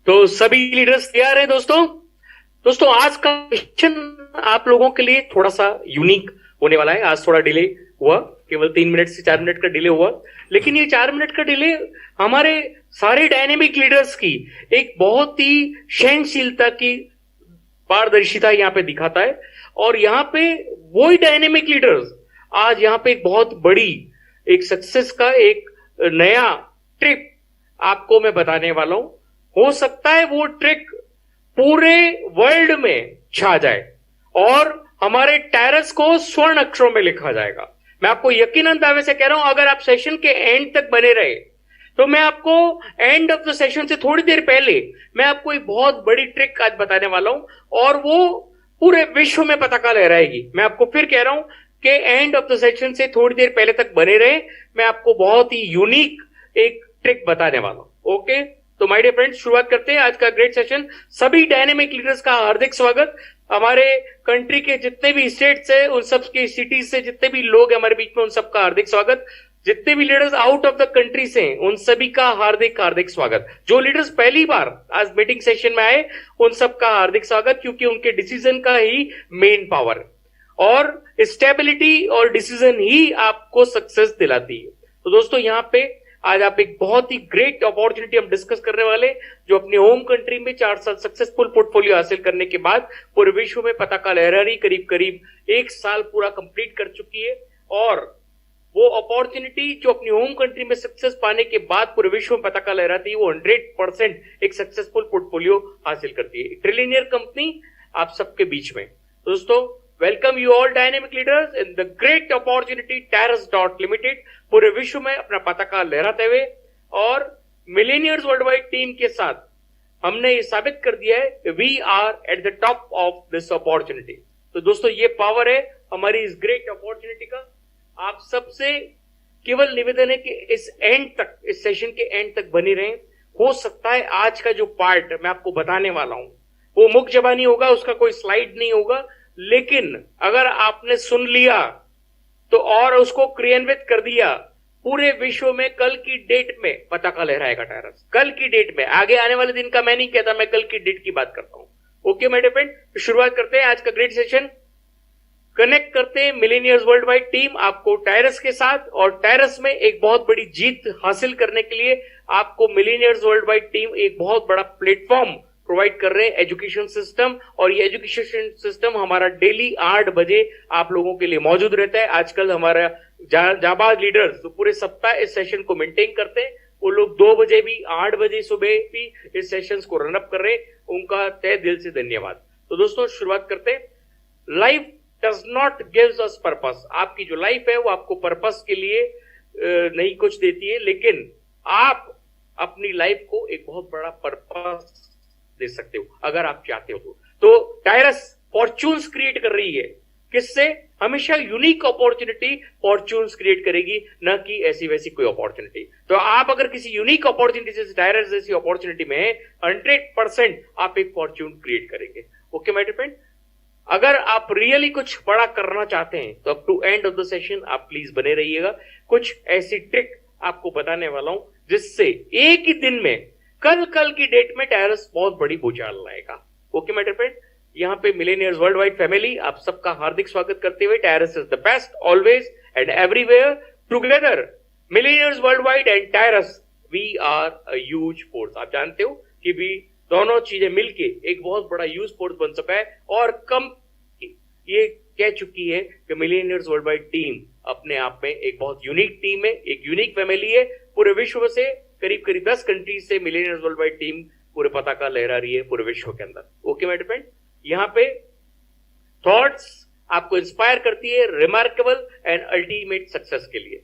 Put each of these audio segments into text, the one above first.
तो सभी लीडर्स तैयार हैं दोस्तों। दोस्तों आज का सेशन आप लोगों के लिए थोड़ा सा यूनिक होने वाला है। आज थोड़ा डिले हुआ, केवल 3 मिनट से 4 मिनट का डिले हुआ, लेकिन ये 4 मिनट का डिले हमारे सारे डायनेमिक लीडर्स की एक बहुत ही सहनशीलता की पारदर्शिता यहाँ पे दिखाता है। और यहाँ पे वही डायनेमिक लीडर्स आज यहाँ पे एक बहुत बड़ी एक सक्सेस का एक नया ट्रिक आपको मैं बताने वाला हूं। हो सकता है वो ट्रिक पूरे वर्ल्ड में छा जाए और हमारे टैरस को स्वर्ण अक्षरों में लिखा जाएगा। मैं आपको यकीनन दावे से कह रहा हूं, अगर आप सेशन के एंड तक बने रहे तो मैं आपको एंड ऑफ द सेशन से थोड़ी देर पहले मैं आपको एक बहुत बड़ी ट्रिक आज बताने वाला हूं और वो पूरे विश्व में पताका लहराएगी। मैं आपको फिर कह रहा हूं कि एंड ऑफ द सेशन से थोड़ी देर पहले तक बने रहे, मैं आपको बहुत ही यूनिक एक ट्रिक बताने वाला हूं। ओके, तो माय डियर फ्रेंड्स, शुरुआत करते हैं आज का ग्रेट सेशन। सभी डायनेमिक लीडर्स का हार्दिक स्वागत। हमारे कंट्री के जितने भी स्टेट्स है, उन सब के सिटीज से जितने भी लोग हैं हमारे बीच में, उन सबका हार्दिक स्वागत। जितने भी leaders out of the country से हैं, उन सभी का हार्दिक हार्दिक स्वागत। जो लीडर्स पहली बार आज मीटिंग सेशन में आए, उन सबका हार्दिक स्वागत, क्योंकि उनके डिसीजन का ही मेन पावर है और स्टेबिलिटी और डिसीजन ही आपको सक्सेस दिलाती है। तो दोस्तों यहाँ पे आज आप एक बहुत ही ग्रेट अपॉर्चुनिटी हम डिस्कस करने वाले, जो अपने होम कंट्री में 4 साल सक्सेसफुल पोर्टफोलियो हासिल करने के बाद पूरे विश्व में पताका लहरा रही, करीब करीब 1 साल पूरा कंप्लीट कर चुकी है। और वो अपॉर्चुनिटी जो अपनी होम कंट्री में सक्सेस पाने के बाद पूरे विश्व में पताका लहराती है, वो 100% एक सक्सेसफुल पोर्टफोलियो हासिल करती है। ट्रिलियनियर कंपनी आप सबके बीच में। दोस्तों welcome you all dynamic leaders in the great opportunity Taurus dot limited, पूरे विश्व में अपना पताका लहराते हुए और मिलेनियर्स वर्ल्ड वाइड टीम के साथ हमने ये साबित कर दिया है we are at the top of this opportunity. तो दोस्तों ये पावर है हमारी इस ग्रेट अपॉर्चुनिटी का। आप सबसे केवल निवेदन है कि इस एंड तक, इस सेशन के एंड तक बने रहें। हो सकता है आज का जो पार्ट मैं आपको बताने वाला हूं वो मुख जबानी होगा, उसका कोई स्लाइड नहीं होगा, लेकिन अगर आपने सुन लिया तो और उसको क्रियान्वित कर दिया, पूरे विश्व में कल की डेट में पताका लहराएगा टैरस। कल की डेट में, आगे आने वाले दिन का मैं नहीं कहता, मैं कल की डेट की बात करता हूं। ओके माय डियर फ्रेंड, तो शुरुआत करते हैं आज का ग्रेट सेशन। कनेक्ट करते हैं मिलेनियर्स वर्ल्ड वाइड टीम आपको टैरस के साथ, और टैरस में एक बहुत बड़ी जीत हासिल करने के लिए आपको मिलेनियर्स वर्ल्ड वाइड टीम एक बहुत बड़ा प्लेटफॉर्म प्रोवाइड कर रहे हैं, एजुकेशन सिस्टम। और ये एजुकेशन सिस्टम हमारा डेली 8 बजे आप लोगों के लिए मौजूद रहता है। आजकल हमारा जाबाज लीडर्स तो पूरे सप्ताह इस सेशन को मेंटेन करते हैं। वो लोग 2 बजे भी, 8 बजे सुबह भी इस सेशन को रन अप कर रहे हैं, उनका तहे दिल से धन्यवाद। तो दोस्तों शुरुआत करते हैं। Life does not gives us purpose. आपकी जो लाइफ है वो आपको पर्पस के लिए नहीं कुछ देती है, लेकिन आप अपनी लाइफ को एक बहुत बड़ा पर्पस दे सकते हो अगर आप चाहते हो तो टायरस फॉर्च्यून्स क्रिएट कर रही है। किससे? हमेशा यूनिक अपॉर्चुनिटी फॉर्च्यून्स क्रिएट करेगी, न कि ऐसी वैसी कोई अपॉर्चुनिटी। तो आप अगर किसी यूनिक अपॉर्चुनिटी जैसे टायरस जैसी अपॉर्चुनिटी में 100% आप एक फॉर्च्यून क्रिएट करेंगे। ओके माय डियर फ्रेंड, अगर आप रियली कुछ बड़ा करना चाहते हैं तो up to end of the session आप प्लीज बने रहिएगा। कुछ ऐसी ट्रिक आपको बताने वाला हूं जिससे एक ही दिन में कल की डेट में टैरस बहुत बड़ी भूचाल लाएगा। ओके माय डियर फ्रेंड, यहाँ पे मिलेनियर्स वर्ल्ड वाइड फैमिली आप सबका हार्दिक स्वागत करते हुए, Taurus is the best always and everywhere, together millionaires worldwide and Taurus we are a huge force. आप जानते हो कि भी दोनों चीजें मिलके एक बहुत बड़ा ह्यूज फोर्स बन सका है, और कम ये कह चुकी है कि मिलेनियर्स वर्ल्ड वाइड टीम अपने आप में एक बहुत यूनिक टीम है, एक यूनिक फैमिली है। पूरे विश्व से करीब करीब 10 कंट्रीज से मिलेनियर्स वर्ल्ड वाइड टीम पूरे पताका लहरा रही है पूरे विश्व के अंदर। ओके माय डियर फ्रेंड, यहाँ पे थॉट्स आपको इंस्पायर करती है रिमार्केबल एंड अल्टीमेट सक्सेस के लिए।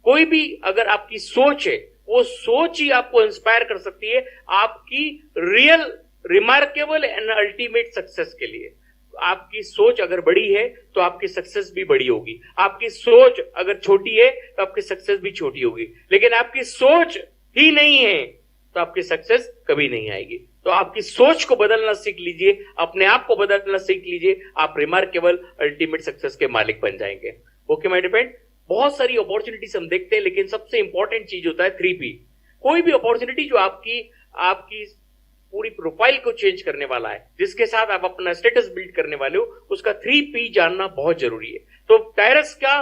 कोई भी अगर आपकी सोच है, वो सोच ही आपको इंस्पायर कर सकती है आपकी real remarkable and ultimate success के लिए। आपकी सोच अगर बड़ी है तो आपकी सक्सेस भी बड़ी होगी, आपकी सोच अगर छोटी है तो आपकी सक्सेस भी छोटी होगी, लेकिन आपकी सोच ही नहीं है तो आपकी सक्सेस कभी नहीं आएगी। तो आपकी सोच को बदलना सीख लीजिए, अपने आप को बदलना सीख लीजिए, आप रिमार्केबल अल्टीमेट सक्सेस के मालिक बन जाएंगे। ओके माय डियर फ्रेंड, बहुत सारी अपॉर्चुनिटीज हम देखते हैं, लेकिन सबसे इंपॉर्टेंट चीज होता है 3P। कोई भी अपॉर्चुनिटी जो आपकी पूरी प्रोफाइल को चेंज करने वाला है, जिसके साथ आप अपना स्टेटस बिल्ड करने वाले हो, उसका 3P जानना बहुत जरूरी है। तो टायरस का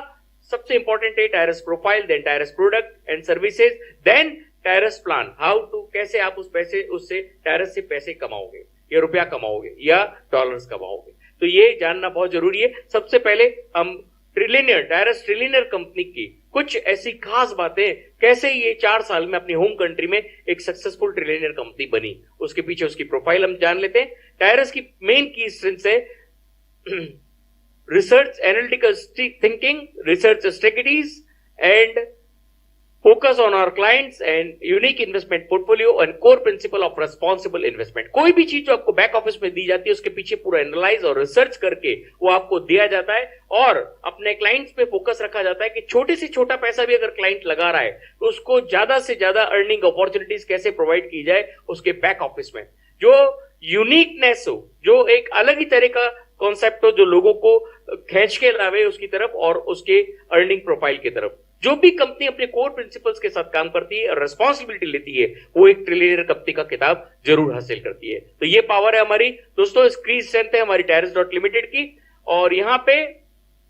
सबसे इंपॉर्टेंट है Taurus profile, then Taurus product and services, then Taurus plan, how to, कैसे आप उससे टायरस से पैसे कमाओगे, या रुपया कमाओगे या डॉलर्स कमाओगे। तो ये जानना बहुत जरूरी है। सबसे पहले हम टायरस ट्रिलियनर कंपनी की कुछ ऐसी खास बातें, कैसे ये 4 साल में अपनी होम कंट्री में एक सक्सेसफुल ट्रिलियनर कंपनी बनी, उसके पीछे उसकी प्रोफाइल हम जान लेते हैं। टायरस की मेन की स्ट्रेंथ है research, analytical thinking, research strategies, and focus on our clients and unique investment portfolio and core principle of responsible investment। कोई भी चीज जो आपको बैक ऑफिस में दी जाती है उसके पीछे पूरा एनालाइज और रिसर्च करके वो आपको दिया जाता है, और अपने क्लाइंट्स पे फोकस रखा जाता है कि छोटे से छोटा पैसा भी अगर क्लाइंट लगा रहा है तो उसको ज्यादा से ज्यादा अर्निंग अपॉर्चुनिटीज कैसे प्रोवाइड की जाए उसके बैक ऑफिस में। जो यूनिकनेस हो, जो एक अलग ही तरह का कॉन्सेप्ट हो, जो लोगों को खींच के लावे उसकी तरफ और उसके अर्निंग प्रोफाइल की तरफ। जो भी कंपनी अपने कोर प्रिंसिपल्स के साथ काम करती है और रिस्पॉन्सिबिलिटी लेती है, वो एक ट्रिलियनर कंपनी का खिताब जरूर हासिल करती है। तो ये पावर है हमारी दोस्तों, इसकी स्ट्रेंथ है हमारी टायरस.लिमिटेड की। और यहां पे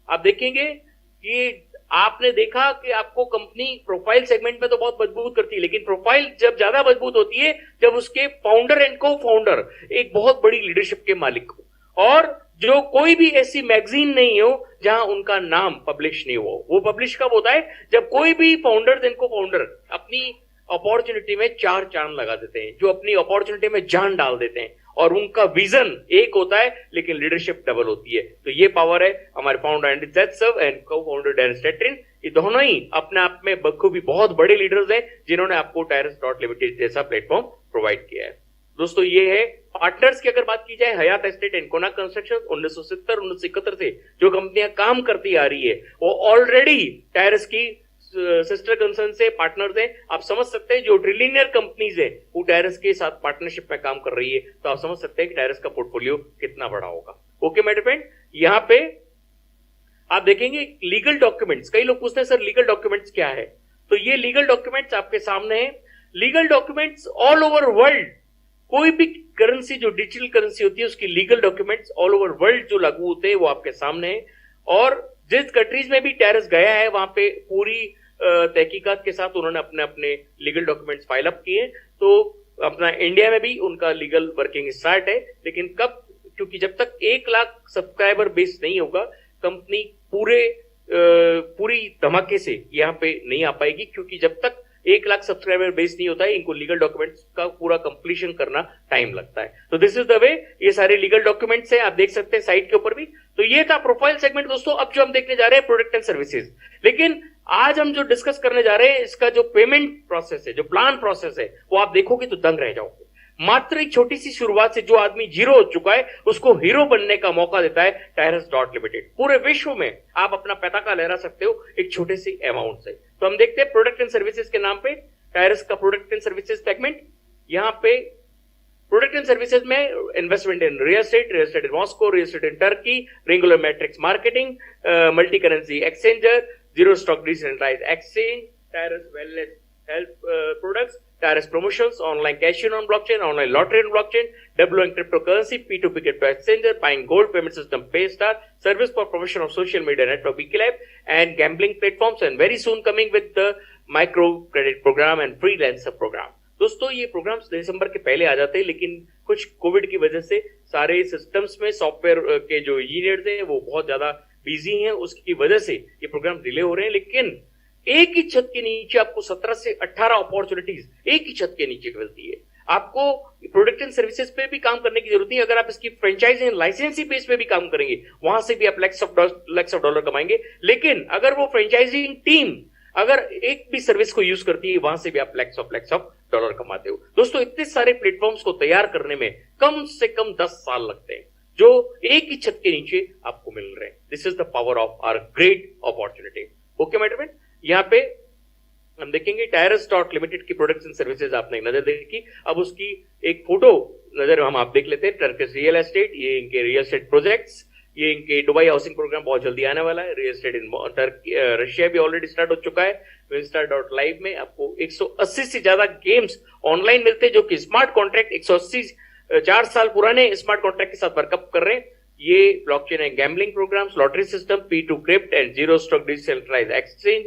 आप देखेंगे कि आपने देखा कि आपको कंपनी प्रोफाइल सेगमेंट में तो बहुत मजबूत करती है, लेकिन प्रोफाइल जब ज्यादा मजबूत होती है जब उसके फाउंडर एंड को फाउंडर एक बहुत बड़ी लीडरशिप के मालिक हो, और जो कोई भी ऐसी मैगजीन नहीं हो जहां उनका नाम पब्लिश नहीं हो। वो पब्लिश कब होता है? जब कोई भी फाउंडर इनको फाउंडर अपनी अपॉर्चुनिटी में 4 चांद लगा देते हैं, जो अपनी अपॉर्चुनिटी में जान डाल देते हैं, और उनका विजन एक होता है लेकिन लीडरशिप डबल होती है। तो ये पावर है हमारे फाउंडर एंडी ज़ैत्सेव एंड को फाउंडर डेनिस टेट्रिन। ये दोनों ही अपने आप में बखूबी बहुत बड़े लीडर्स हैं जिन्होंने आपको टायरस.लिमिटेड जैसा प्लेटफॉर्म प्रोवाइड किया है। दोस्तों ये है पार्टनर्स की अगर बात की जाए, हयात एस्टेट एंड कोना कंस्ट्रक्शन 1970-1971 से जो कंपनियां काम करती आ रही है वो ऑलरेडी टायरस की सिस्टर कंसर्न से पार्टनर्स हैं। आप समझ सकते हैं जो ट्रिलियनर कंपनीज है वो टायरस के साथ पार्टनरशिप में काम कर रही है, तो आप समझ सकते हैं कि टायरस का पोर्टफोलियो कितना बड़ा होगा। ओके मेरे फ्रेंड, यहां पे आप देखेंगे लीगल डॉक्यूमेंट्स। कई लोग पूछते हैं सर लीगल डॉक्यूमेंट्स क्या है, तो ये लीगल डॉक्यूमेंट्स आपके सामने है। Legal documents all over world, कोई भी करेंसी जो डिजिटल करेंसी होती है उसकी legal documents all over world जो लागू होते हैं वो आपके सामने है। और जिस कंट्रीज में भी टायरस गया है वहां पे पूरी तहकीकात के साथ उन्होंने अपने अपने लीगल डॉक्यूमेंट्स फाइल अप किए। तो अपना इंडिया में भी उनका लीगल वर्किंग स्टार्ट है, लेकिन कब, क्योंकि जब तक 1 लाख सब्सक्राइबर बेस नहीं होगा कंपनी पूरी धमाके से यहाँ पे नहीं आ पाएगी, क्योंकि जब तक 1 लाख सब्सक्राइबर बेस नहीं होता है इनको लीगल डॉक्यूमेंट्स का पूरा कंप्लीशन करना टाइम लगता है। तो दिस इज द वे, ये सारे लीगल डॉक्यूमेंट्स हैं, आप देख सकते हैं साइट के ऊपर भी। तो ये था प्रोफाइल सेगमेंट दोस्तों। अब जो हम देखने जा रहे हैं प्रोडक्ट एंड सर्विसेज, लेकिन आज हम जो डिस्कस करने जा रहे हैं इसका जो पेमेंट प्रोसेस है, जो प्लान प्रोसेस है, वो आप देखोगे तो दंग रह जाओगे। मात्र एक छोटी सी शुरुआत से जो आदमी जीरो हो चुका है उसको हीरो बनने का मौका देता है टायरस.लिमिटेड। पूरे विश्व में आप अपना पताका लहरा सकते हो एक छोटे से अमाउंट से। तो हम देखते हैं प्रोडक्ट एंड सर्विसेज के नाम पे टायरस का प्रोडक्ट एंड सर्विसेज सेगमेंट। यहां पे प्रोडक्ट एंड सर्विसेज में investment in real estate in Moscow, real estate in Turkey, regular matrix marketing, multi currency exchanger, zero stock decentralised exchange, Tyrus wellness health products, Tyrus promotions, online casino on blockchain, online lottery on blockchain, deploying cryptocurrency, P2P crypto exchanger, buying gold, payment system Paystar, service for promotion of social media network BKLab, and gambling platforms, and very soon coming with the micro credit program and freelancer program. दोस्तों ये programmes दिसंबर के पहले आ जाते हैं, लेकिन कुछ Covid की वजह से सारे सिस्टम्स में सॉफ्टवेयर के जो इंजीनियर्स हैं वो बहुत ज्यादा बिजी हैं, उसकी वजह से ये प्रोग्राम डिले हो रहे हैं। लेकिन एक ही छत के नीचे आपको 17 से 18 अपॉर्चुनिटीज एक ही छत के नीचे मिलती है। आपको प्रोडक्ट एंड सर्विसेज पे भी काम करने की जरूरत नहीं। अगर आप इसकी फ्रेंचाइजी एंड लाइसेंसी बेस पे भी काम करेंगे वहां से भी आप लैक्स ऑफ डॉलर कमाएंगे। लेकिन अगर वो फ्रेंचाइजी टीम अगर एक भी सर्विस को यूज करती है वहां से भी आप लैक्स ऑफ डॉलर कमाते हो। दोस्तों इतने सारे प्लेटफॉर्म्स को तैयार करने में कम से कम 10 साल लगते हैं जो एक ही छत के नीचे आपको मिल रहे हैं। This is the power of our great opportunity. Okay my dear, यहां पे हम देखेंगे टायरस.लिमिटेड की प्रोडक्ट्स एंड सर्विसेज आपने एक नजर देखी। अब उसकी एक फोटो नजर हम आप देख लेते हैं। टर्किश रियल एस्टेट, ये इनके रियल एस्टेट प्रोजेक्ट्स, ये इनके दुबई हाउसिंग प्रोग्राम बहुत जल्दी आने वाला है। रियल एस्टेट इन रशिया भी ऑलरेडी स्टार्ट हो चुका है। Winstar.live में आपको 180 से ज्यादा गेम्स ऑनलाइन मिलते हैं, जो कि स्मार्ट कॉन्ट्रैक्ट 180 4 साल पुराने स्मार्ट कॉन्ट्रैक्ट के साथ वर्कअप कर रहे हैं। ये ब्लॉकचेन है, gambling programs, lottery system, P2 crypt and zero stock decentralised exchange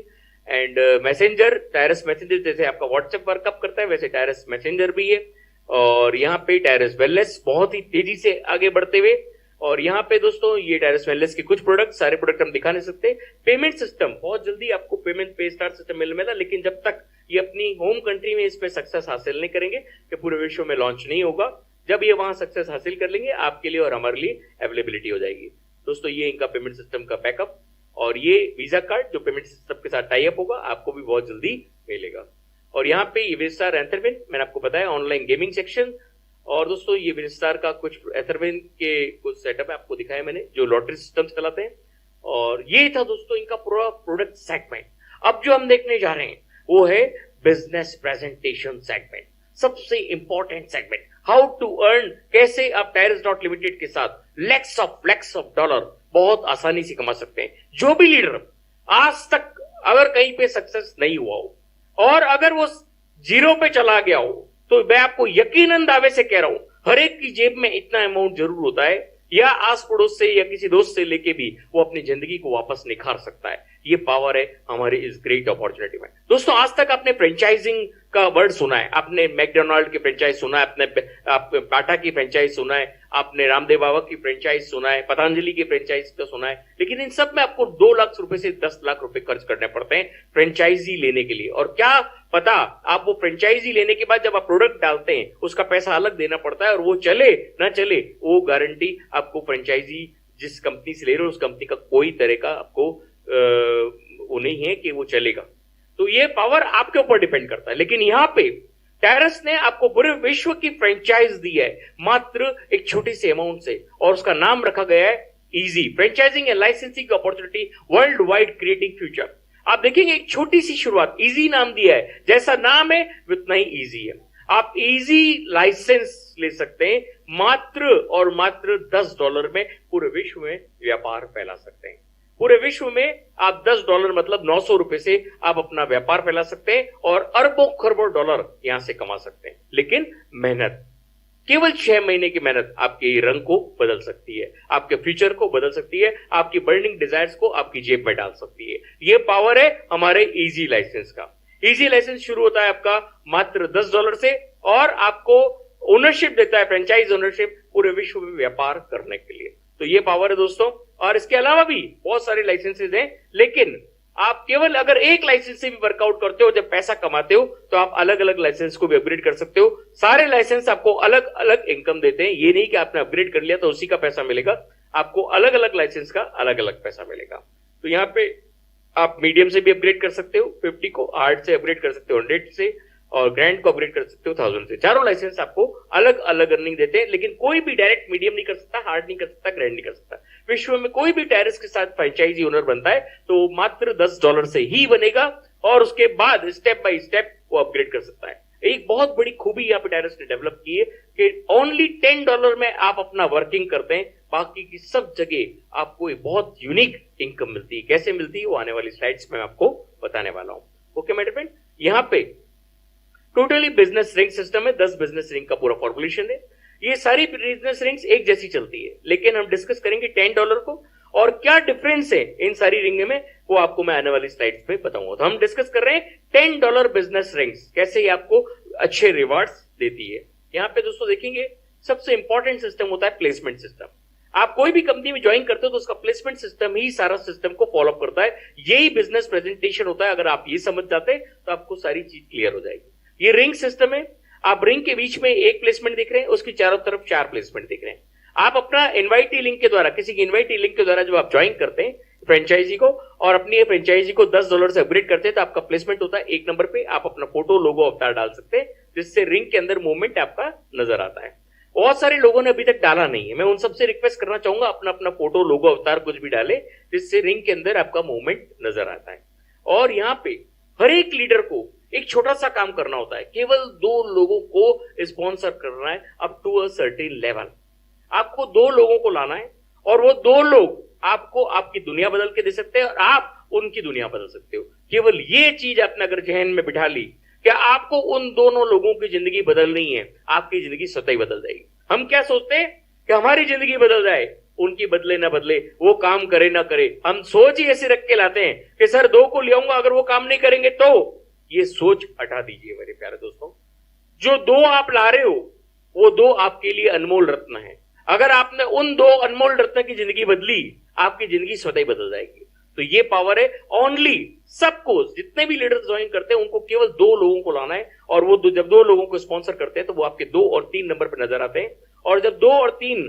and messenger. Tyrus messenger जैसे आपका व्हाट्सएप वर्कअप करता है वैसे टायरस मैसेंजर भी है। और यहाँ पे टायरस वेलनेस बहुत ही तेजी से आगे बढ़ते हुए, और यहाँ पे दोस्तों ये टायरस वेलनेस के कुछ प्रोडक्ट, सारे प्रोडक्ट हम दिखा नहीं सकते। पेमेंट सिस्टम बहुत जल्दी आपको पेमेंट पे स्टार सिस्टम मिलने वाला, लेकिन जब तक ये अपनी होम कंट्री में इसमें सक्सेस हासिल नहीं करेंगे, कि पूरे विश्व में लॉन्च नहीं होगा। जब ये वहां सक्सेस हासिल कर लेंगे, आपके लिए और हमारे लिए अवेलेबिलिटी हो जाएगी। दोस्तों ये इनका पेमेंट सिस्टम का बैकअप, और ये वीजा कार्ड जो पेमेंट सिस्टम के साथ टाई अप होगा, आपको भी बहुत जल्दी मिलेगा। और यहाँ पे ये विस्टार एथरविन मैंने आपको बताया, ऑनलाइन गेमिंग सेक्शन। और दोस्तों ये विस्टार का कुछ एथरविन के कुछ सेटअप आपको दिखाया मैंने, जो लॉटरी सिस्टम चलाते हैं। और ये था दोस्तों इनका पूरा प्रोडक्ट सेगमेंट। अब जो हम देखने जा रहे हैं वो है बिजनेस प्रेजेंटेशन सेगमेंट, सबसे important segment. How to earn, कैसे आप टायरस डॉट लिमिटेड के साथ लैक्स ऑफ डॉलर बहुत आसानी से कमा सकते हैं। जो भी लीडर आज तक अगर कहीं पे सक्सेस नहीं हुआ हो, और अगर वो जीरो पे चला गया हो, तो मैं आपको यकीनन दावे से कह रहा हूं, हर एक की जेब में इतना अमाउंट जरूर होता है, या आस पड़ोस से या किसी दोस्त से लेके भी वो अपनी जिंदगी को वापस निखार सकता है। ये पावर है हमारी इस ग्रेट अपॉर्चुनिटी में। दोस्तों आज तक आपने फ्रेंचाइजिंग का वर्ड सुना है, आपने मैकडोनाल्ड की फ्रेंचाइज सुना है, आपने बाटा की फ्रेंचाइज सुना है, आपने रामदेव बाबा की फ्रेंचाइज सुना है, पतंजलि की फ्रेंचाइज का सुना है, लेकिन इन सब में आपको 2 लाख रुपए से 10 लाख रुपए खर्च करने पड़ते हैं फ्रेंचाइजी लेने के लिए। और क्या पता, आप वो फ्रेंचाइजी लेने के बाद जब आप प्रोडक्ट डालते हैं उसका पैसा अलग देना पड़ता है, और वो चले ना चले वो गारंटी आपको फ्रेंचाइजी जिस कंपनी से ले रहे हो उस कंपनी का कोई तरह का आपको वो नहीं है कि वो चलेगा। तो ये पावर आपके ऊपर डिपेंड करता है। लेकिन यहां पे टायरस ने आपको पूरे विश्व की फ्रेंचाइज दी है मात्र एक छोटी सी अमाउंट से, और उसका नाम रखा गया है easy franchising and licensing opportunity world wide creating future. आप देखेंगे एक छोटी सी शुरुआत, इजी नाम दिया है, जैसा नाम है उतना ही इजी है। आप इजी लाइसेंस ले सकते हैं मात्र और मात्र $10 में पूरे विश्व में व्यापार फैला सकते हैं। पूरे विश्व में आप $10 मतलब 900 रुपए से आप अपना व्यापार फैला सकते हैं और अरबों खरबों डॉलर यहां से कमा सकते हैं। लेकिन मेहनत, केवल 6 महीने की मेहनत आपके रंग को बदल सकती है, आपके फ्यूचर को बदल सकती है, आपकी बर्निंग डिजायर्स को आपकी जेब में डाल सकती है। यह पावर है हमारे इजी लाइसेंस का। इजी लाइसेंस शुरू होता है आपका मात्र $10 से, और आपको ओनरशिप देता है, फ्रेंचाइज ओनरशिप पूरे विश्व में व्यापार करने के लिए। तो ये पावर है दोस्तों। और इसके अलावा भी बहुत सारे लाइसेंसेज हैं, लेकिन आप केवल अगर एक लाइसेंस से भी वर्कआउट करते हो, जब पैसा कमाते हो, तो आप अलग अलग लाइसेंस को भी अपग्रेड कर सकते हो। सारे लाइसेंस आपको अलग अलग इनकम देते हैं, ये नहीं कि आपने अपग्रेड कर लिया तो उसी का पैसा मिलेगा, आपको अलग अलग लाइसेंस का अलग अलग पैसा मिलेगा। तो यहाँ पे आप मीडियम से भी अपग्रेड कर सकते हो 50 को, हार्ड से अपग्रेड कर सकते हो 100 से, और ग्रैंड को अपग्रेड कर सकते हो 1000 से। चारों लाइसेंस आपको अलग अलग अर्निंग देते हैं, लेकिन कोई भी डायरेक्ट मीडियम नहीं कर सकता, हार्ड नहीं कर सकता, ग्रैंड नहीं कर सकता। विश्व में कोई भी टायरस के साथ फ्रेंचाइजी ओनर बनता है तो मात्र $10 से ही बनेगा, और उसके बाद स्टेप बाय स्टेप वो अपग्रेड कर सकता है। एक बहुत बड़ी खूबी यहाँ पे टायरस ने डेवलप की है कि ओनली $10 में आप अपना वर्किंग करते हैं, बाकी की सब जगह आपको एक बहुत यूनिक इनकम मिलती है। कैसे मिलती है वो आने वाली स्लाइड्स में आपको बताने वाला हूं। ओके मेरे फ्रेंड, यहाँ पे टोटली बिजनेस रिंग सिस्टम है, 10 बिजनेस रिंग का पूरा फॉर्मुलेशन है। ये सारी बिजनेस रिंग्स एक जैसी चलती है, लेकिन हम डिस्कस करेंगे $10 को, और क्या डिफरेंस है इन सारी रिंग में वो आपको मैं आने वाली स्लाइड्स में बताऊंगा। तो हम डिस्कस कर रहे हैं $10 बिजनेस रिंग्स, कैसे ये आपको अच्छे रिवार्ड्स देती है। यहाँ पे दोस्तों देखेंगे सबसे इंपॉर्टेंट सिस्टम होता है प्लेसमेंट सिस्टम। आप कोई भी कंपनी में ज्वाइन करते हो तो उसका प्लेसमेंट सिस्टम ही सारा सिस्टम को फॉलो अप करता है। यही बिजनेस प्रेजेंटेशन होता है। अगर आप ये समझ जाते हैं तो आपको सारी चीज क्लियर हो जाएगी। ये रिंग सिस्टम है, आप रिंग के बीच में एक प्लेसमेंट देख रहे हैं, उसकी चारों तरफ 4 प्लेसमेंट देख रहे हैं। आप अपना इनवाइटी लिंक के द्वारा, किसी की इनवाइटी लिंक के द्वारा जब आप ज्वाइन करते हैं फ्रेंचाइजी को, और अपनी फ्रेंचाइजी को $10 से अपग्रेड करते हैं, तो आपका प्लेसमेंट होता है 1 नंबर पे। आप अपना फोटो, लोगो, अवतार डाल सकते हैं, जिससे रिंग के अंदर मूवमेंट आपका नजर आता है। बहुत सारे लोगों ने अभी तक डाला नहीं है, मैं उन सबसे रिक्वेस्ट करना चाहूंगा अपना अपना फोटो, लोगो, अवतार कुछ भी डाले, जिससे रिंग के अंदर आपका मूवमेंट नजर आता है। और यहाँ पे हर एक लीडर को एक छोटा सा काम करना होता है, केवल 2 लोगों को स्पॉन्सर करना है up to a certain level. आपको 2 लोगों को लाना है और वो दो लोग आपको आपकी दुनिया बदल के दे सकते हैं और आप उनकी दुनिया बदल सकते हो। केवल ये चीज आपने अगर जहन में बिठा ली कि आपको उन दोनों लोगों की जिंदगी बदलनी है, आपकी जिंदगी स्वतः ही बदल जाएगी। हम क्या सोचते हैं कि हमारी जिंदगी बदल जाए, उनकी बदले ना बदले, वो काम करे ना करे। हम सोच ही ऐसे रख के लाते हैं कि सर दो को ले आऊंगा, अगर वो काम नहीं करेंगे तो। ये सोच हटा दीजिए मेरे प्यारे दोस्तों। जो दो आप ला रहे हो वो दो आपके लिए अनमोल रत्न है। अगर आपने उन दो अनमोल रत्न की जिंदगी बदली, आपकी जिंदगी स्वतः ही बदल जाएगी। तो ये पावर है ओनली सबको, जितने भी लीडर्स ज्वाइन करते हैं उनको केवल दो लोगों को लाना है। और वो जब दो लोगों को स्पॉन्सर करते हैं तो वो आपके 2 और 3 नंबर पर नजर आते हैं। और जब 2 और 3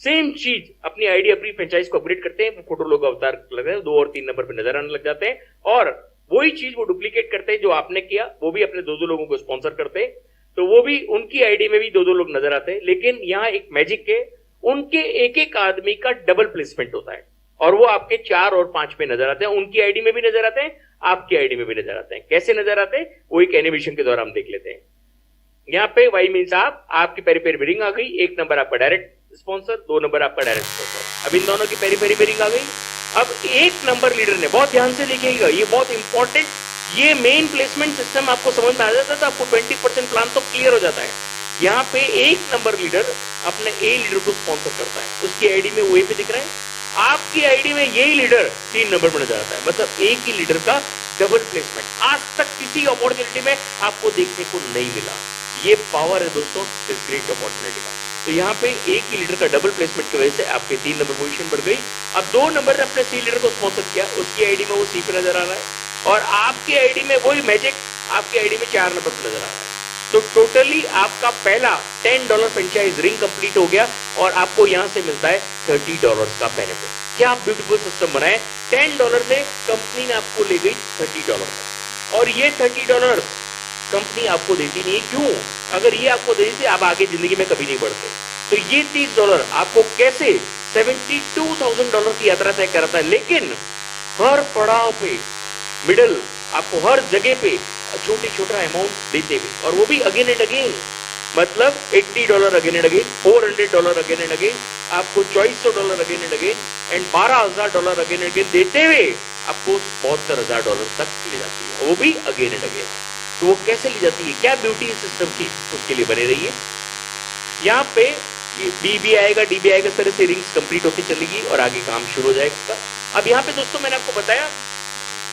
सेम चीज अपनी आईडी अपनी फ्रेंचाइज को अपग्रेड करते हैं, फोटो लोग अवतार लग रहे हैं, 2 और 3 नंबर पर नजर आने लग जाते हैं। और वही चीज वो डुप्लीकेट करते हैं जो आपने किया, वो भी अपने 2 लोगों को स्पॉन्सर करते हैं, तो वो भी उनकी आईडी में भी 2 लोग नजर आते हैं। लेकिन यहां एक मैजिक है, उनके एक एक आदमी का डबल प्लेसमेंट होता है और वो आपके 4 और 5 पे नजर आते हैं। उनकी आईडी में भी नजर आते हैं, आपकी आईडी में भी नजर आते हैं। कैसे नजर आते हैं वो एक एनिमेशन के द्वारा हम देख लेते हैं। यहाँ पे वाई मीन्स आपकी पेरी पेरी बिरिंग आ गई। 1 नंबर आपका डायरेक्ट स्पॉन्सर, 2 नंबर आपका डायरेक्ट स्पॉन्सर। अब इन दोनों की पेरी पेरी बिरिंग आ गई। अब 1 नंबर लीडर ने, बहुत ध्यान से लिखिएगा, ये बहुत इंपॉर्टेंट, ये मेन प्लेसमेंट सिस्टम आपको समझ में आ जाता है तो आपको 20% प्लान तो क्लियर हो जाता है। यहाँ पे 1 नंबर लीडर अपने ए लीडर को स्पॉन्सर करता है, उसकी आईडी में वही पे दिख रहा है। आपकी आईडी में यही लीडर 3 नंबर पर नजर आता है, मतलब एक ही लीडर का डबल प्लेसमेंट। आज तक किसी अपॉर्चुनिटी में आपको देखने को नहीं मिला। ये पावर है दोस्तों इस ग्रेट अपॉर्चुनिटी का। तो यहाँ पे एक ही लीडर का डबल प्लेसमेंट की वजह से आपके 3 नंबर पोजीशन बढ़ गई। अब 2 नंबर ने अपने सी लीडर को स्पॉन्सर किया, उसकी आईडी में वो सी पे नजर आ रहा है और आपकी आईडी में वही मैजिक, आपकी आईडी में 4 नंबर पर नजर आ रहा है। तो टोटली आपका पहला $10 फ्रेंचाइज रिंग कंप्लीट हो गया और आपको यहां से मिलता है $30 का बेनिफिट। क्या ब्यूटीफुल सिस्टम बनाए। $10 से कंपनी ने आपको ले गई $30 और ये $30 कंपनी आपको देती नहीं। क्यों? अगर ये आपको देती आप आगे जिंदगी में कभी नहीं बढ़ते। तो ये $30 आपको कैसे $72,000 की यात्रा तय कराता है। लेकिन हर पड़ाव पे मिडिल आपको हर जगह पे छोटे छोटा अमाउंट देते हुए, और वो भी अगेन एंड अगेन, मतलब $80 again and again, $400 again and again, आपको $2400 again and again and $12,000 again and again देते हुए आपको $72,000 तक ले जाती है, वो भी अगेन एंड अगेन। तो वो कैसे ले जाती है, क्या ब्यूटी सिस्टम की, उसके लिए बने रहिए। यहाँ पे बीबी आएगा, डीबी आएगा, इस तरह से रिंग्स कंप्लीट होती चलेगी और आगे काम शुरू हो जाएगा। अब यहाँ पे दोस्तों मैंने आपको बताया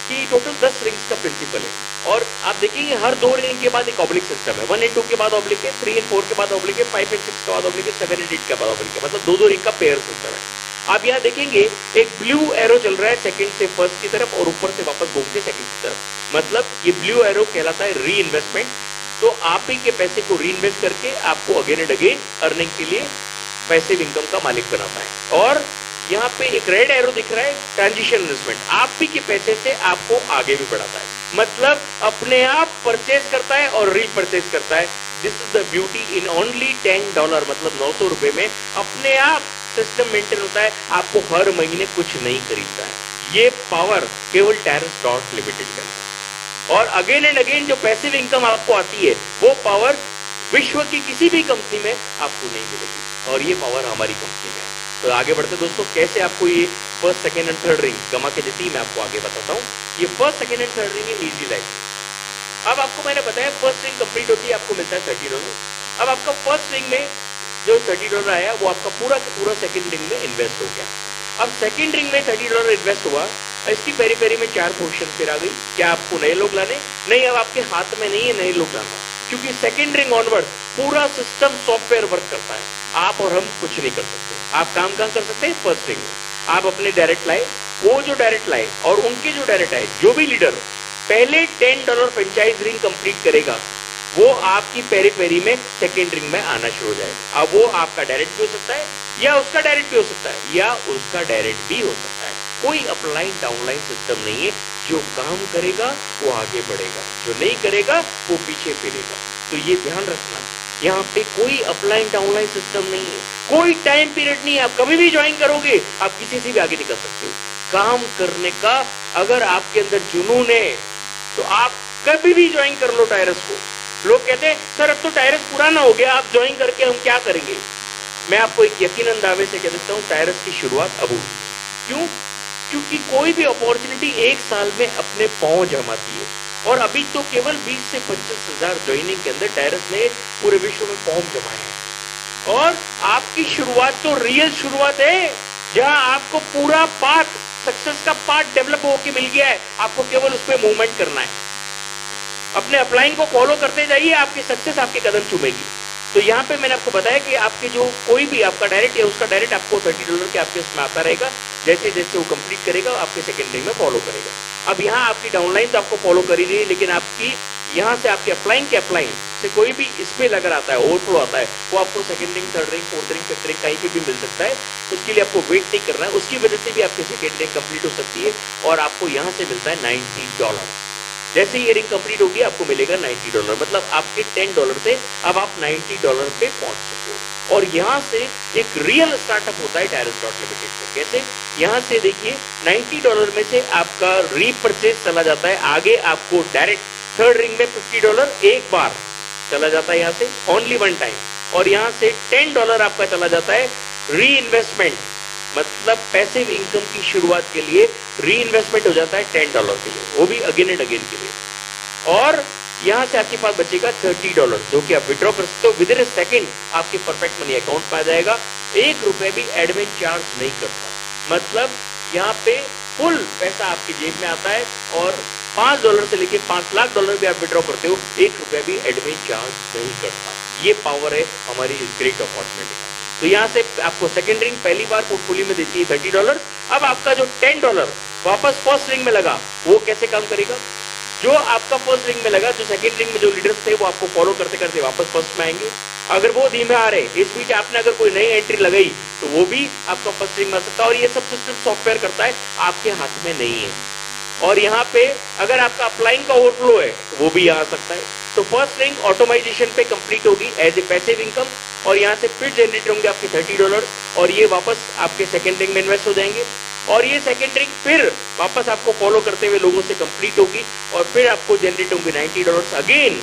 कि टोटल 10 रिंग्स का प्रिंसिपल है और आप देखेंगे हर 2 रिंग के बाद एक ऑब्लिक सिस्टम है। 1 and 2 के बाद ऑब्लिक है, 3 and 4 के बाद ऑब्लिक है, 5 and 6 के बाद ऑब्लिक है, 7 and 8 के बाद ऑब्लिक है, मतलब 2 रिंग का पेयर सिस्टम है। आप यहाँ देखेंगे एक ब्लू एरो चल रहा है सेकंड से फर्स्ट की तरफ और ऊपर से वापस घूम के सेकंड की तरफ, मतलब ये ब्लू एरो कहलाता है री इन्वेस्टमेंट। तो आप ही के पैसे को री इन्वेस्ट करके आपको अगेन एंड अगेन अर्निंग के लिए पैसिव इनकम का मालिक बनाता है। और यहाँ पे एक रेड एरो दिख रहा है ट्रांजिशन इन्वेस्टमेंट, आप ही के पैसे से आपको आगे भी बढ़ाता है, मतलब अपने आप परचेज करता है और री परचेज करता है। This is the beauty in only $10, मतलब 900 रुपए में अपने आप सिस्टम मेंटेन होता है, आपको हर महीने कुछ नहीं खरीदता है। ये पावर केवल टायरस डॉट लिमिटेड का। और अगेन एंड अगेन जो पैसिव इनकम आपको आती है वो पावर विश्व की किसी भी कंपनी में आपको नहीं मिलेगी और ये पावर हमारी कंपनी में। तो आगे बढ़ते दोस्तों, कैसे आपको ये first second and third ring कमा के देती है मैं आपको आगे बताता हूँ। ये first second and third ring है इजी लाइफ। अब आपको मैंने बताया फर्स्ट रिंग कंप्लीट होती है आपको मिलता है $30। अब आपका फर्स्ट रिंग में जो $30 आया वो आपका पूरा का पूरा सेकंड रिंग में इन्वेस्ट हो गया। अब सेकंड रिंग में $30 इन्वेस्ट हुआ, इसकी पेरी पेरी में 4 पोजीशन फिर आ गई। क्या आपको नए लोग लाने? नहीं, अब आपके हाथ में नहीं है नए लोग लाना, क्योंकि सेकंड रिंग ऑनवर्ड पूरा सिस्टम सॉफ्टवेयर वर्क करता है। आप और हम कुछ नहीं कर सकते। आप काम कहां कर सकते हैं? फर्स्ट रिंग में। आप अपने डायरेक्ट लाए, वो जो डायरेक्ट लाए और उनके जो डायरेक्ट आए, जो भी लीडर पहले $10 फ्रेंचाइज रिंग कंप्लीट करेगा वो आपकी पेरी पेरी में सेकेंड रिंग में आना शुरू हो जाएगा। अब वो आपका डायरेक्ट भी हो सकता है या उसका डायरेक्ट भी हो सकता है या उसका डायरेक्ट भी हो सकता है। कोई अपलाइन डाउनलाइन सिस्टम नहीं है। जो काम करेगा वो आगे बढ़ेगा, जो नहीं करेगा वो पीछे फिरेगा। तो ये ध्यान रखना, यहाँ पे कोई अपलाइन डाउनलाइन सिस्टम नहीं है, कोई टाइम पीरियड नहीं है। आप कभी भी ज्वाइन करोगे आप किसी से भी आगे निकल सकते हो। काम करने का अगर आपके अंदर जुनून है तो आप कभी भी ज्वाइन कर लो टायरस को। लोग कहते हैं सर अब तो टायरस पुराना हो गया, आप ज्वाइन करके हम क्या करेंगे? मैं आपको एक यकीनन दावे से कह देता हूं, टायरस की शुरुआत अब हुई। क्यों? क्योंकि कोई भी अपॉर्चुनिटी एक साल में अपने पांव जमाती है, और अभी तो केवल 20 से 25 हजार ज्वाइनिंग के अंदर टायरस ने पूरे विश्व में पांव जमाए हैं। और आपकी शुरुआत तो रियल शुरुआत है, जहां आपको पूरा पाथ, सक्सेस का पाथ डेवलप होकर मिल गया है, आपको केवल उस पर मूवमेंट करना है। अपने अपलाइन को फॉलो करते जाइए, आपकी सक्सेस आपके कदम चूमेगी। तो यहाँ पे मैंने आपको बताया कि आपके जो कोई भी आपका डायरेक्ट है, उसका डायरेक्ट आपको $30 के आपके उसमें आता रहेगा। जैसे जैसे वो कंप्लीट करेगा, आपके सेकेंडरी में फॉलो करेगा। अब यहाँ आपकी डाउनलाइन तो आपको फॉलो कर ही रही है, लेकिन आपकी यहाँ से आपके अपलाइन के अपलाइन से कोई भी इसमें अगर आता है, ओवरफ्लो आता है, वो आपको second ring, third ring, fourth ring, fifth ring कहीं पे भी मिल सकता है। उसके लिए आपको वेट नहीं करना है, उसकी वजह से भी आपकी सेकेंड रिंग कंप्लीट हो सकती है। और आपको यहाँ से मिलता है $90। जैसे ये रिंग कंप्लीट होगी, आपको मिलेगा $90। मतलब आपके $10 से अब आप $90 पे पहुंच सकते हो। और यहाँ से एक रियल स्टार्टअप होता है टायरस लिमिटेड में। कैसे? यहाँ से देखिए, $90 में से आपका रीपरचेज चला जाता है आगे, आपको डायरेक्ट थर्ड रिंग में $50 एक बार चला जाता है यहाँ से, ओनली वन टाइम। और यहाँ से $10 आपका चला जाता है री इन्वेस्टमेंट, मतलब पैसिव इनकम की शुरुआत के लिए री इन्वेस्टमेंट हो जाता है $10 के लिए, वो भी अगेन एंड अगेन के लिए। और यहाँ से आपके पास बचेगा $30, जो कि आप विड्रॉ कर सकते हो विद इन सेकंड, आपके परफेक्ट मनी अकाउंट में आ जाएगा। ₹1 भी एडमिन चार्ज नहीं करता, मतलब यहाँ पे फुल पैसा आपकी जेब में आता है। और $5 से लेके $5 लाख भी आप विड्रॉ करते हो, ₹1 भी एडमिन चार्ज नहीं करता। ये पावर है हमारी इस ग्रेट अपॉर्चुनिटी का। तो यहाँ से आपको सेकंड रिंग पहली बार पोर्टफोलियो में देती है $30। अब आपका जो $10 वापस फर्स्ट रिंग में लगा, वो कैसे काम करेगा? जो आपका फर्स्ट रिंग में लगा, जो सेकंड रिंग में जो लीडर्स थे, वो आपको फॉलो करते करते वापस फर्स्ट में आएंगे। अगर वो धीमे आ रहे, इस बीच आपने अगर कोई नई एंट्री लगाई, तो वो भी आपका फर्स्ट रिंग में आ सकता है। और ये सब सिस्टम सॉफ्टवेयर करता है, आपके हाथ में नहीं है। और यहाँ पे अगर आपका अपलाइन का ओवरफ्लो है, तो वो भी आ सकता है। तो फर्स्ट रिंग ऑटोमाइजेशन पे कंप्लीट होगी एज ए पैसिव इनकम, और यहाँ से फिर जनरेट होंगे आपके $30, और ये वापस आपके सेकंड रिंग में इन्वेस्ट हो जाएंगे। और ये सेकंड रिंग फिर वापस आपको फॉलो करते हुए लोगों से कंप्लीट होगी, और फिर आपको जनरेट होंगे $90 अगेन।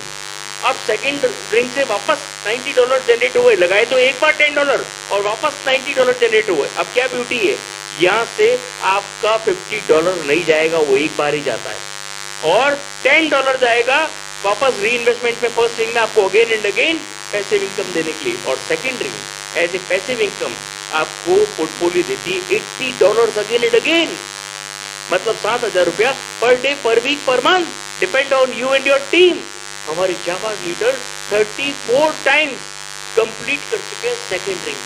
अब सेकंड रिंग से वापस $90 जनरेट हुए, लगाए तो एक बार $10 और वापस $90 जनरेट हुए। अब क्या ब्यूटी है, यहाँ से आपका $50 नहीं जाएगा, वो एक बार ही जाता है। और $10 जाएगा वापस री इन्वेस्टमेंट में फर्स्ट रिंग में, आपको again and again passive income देने के लिए। और second ring as a passive income आपको पोर्टफोलियो देती है $80 अगेन एंड अगेन, मतलब ₹7,000 पर डे, पर वीक, पर month, depend on you and your team. हमारे जाबाज लीडर 34 टाइम्स कंप्लीट कर चुके हैं second ring,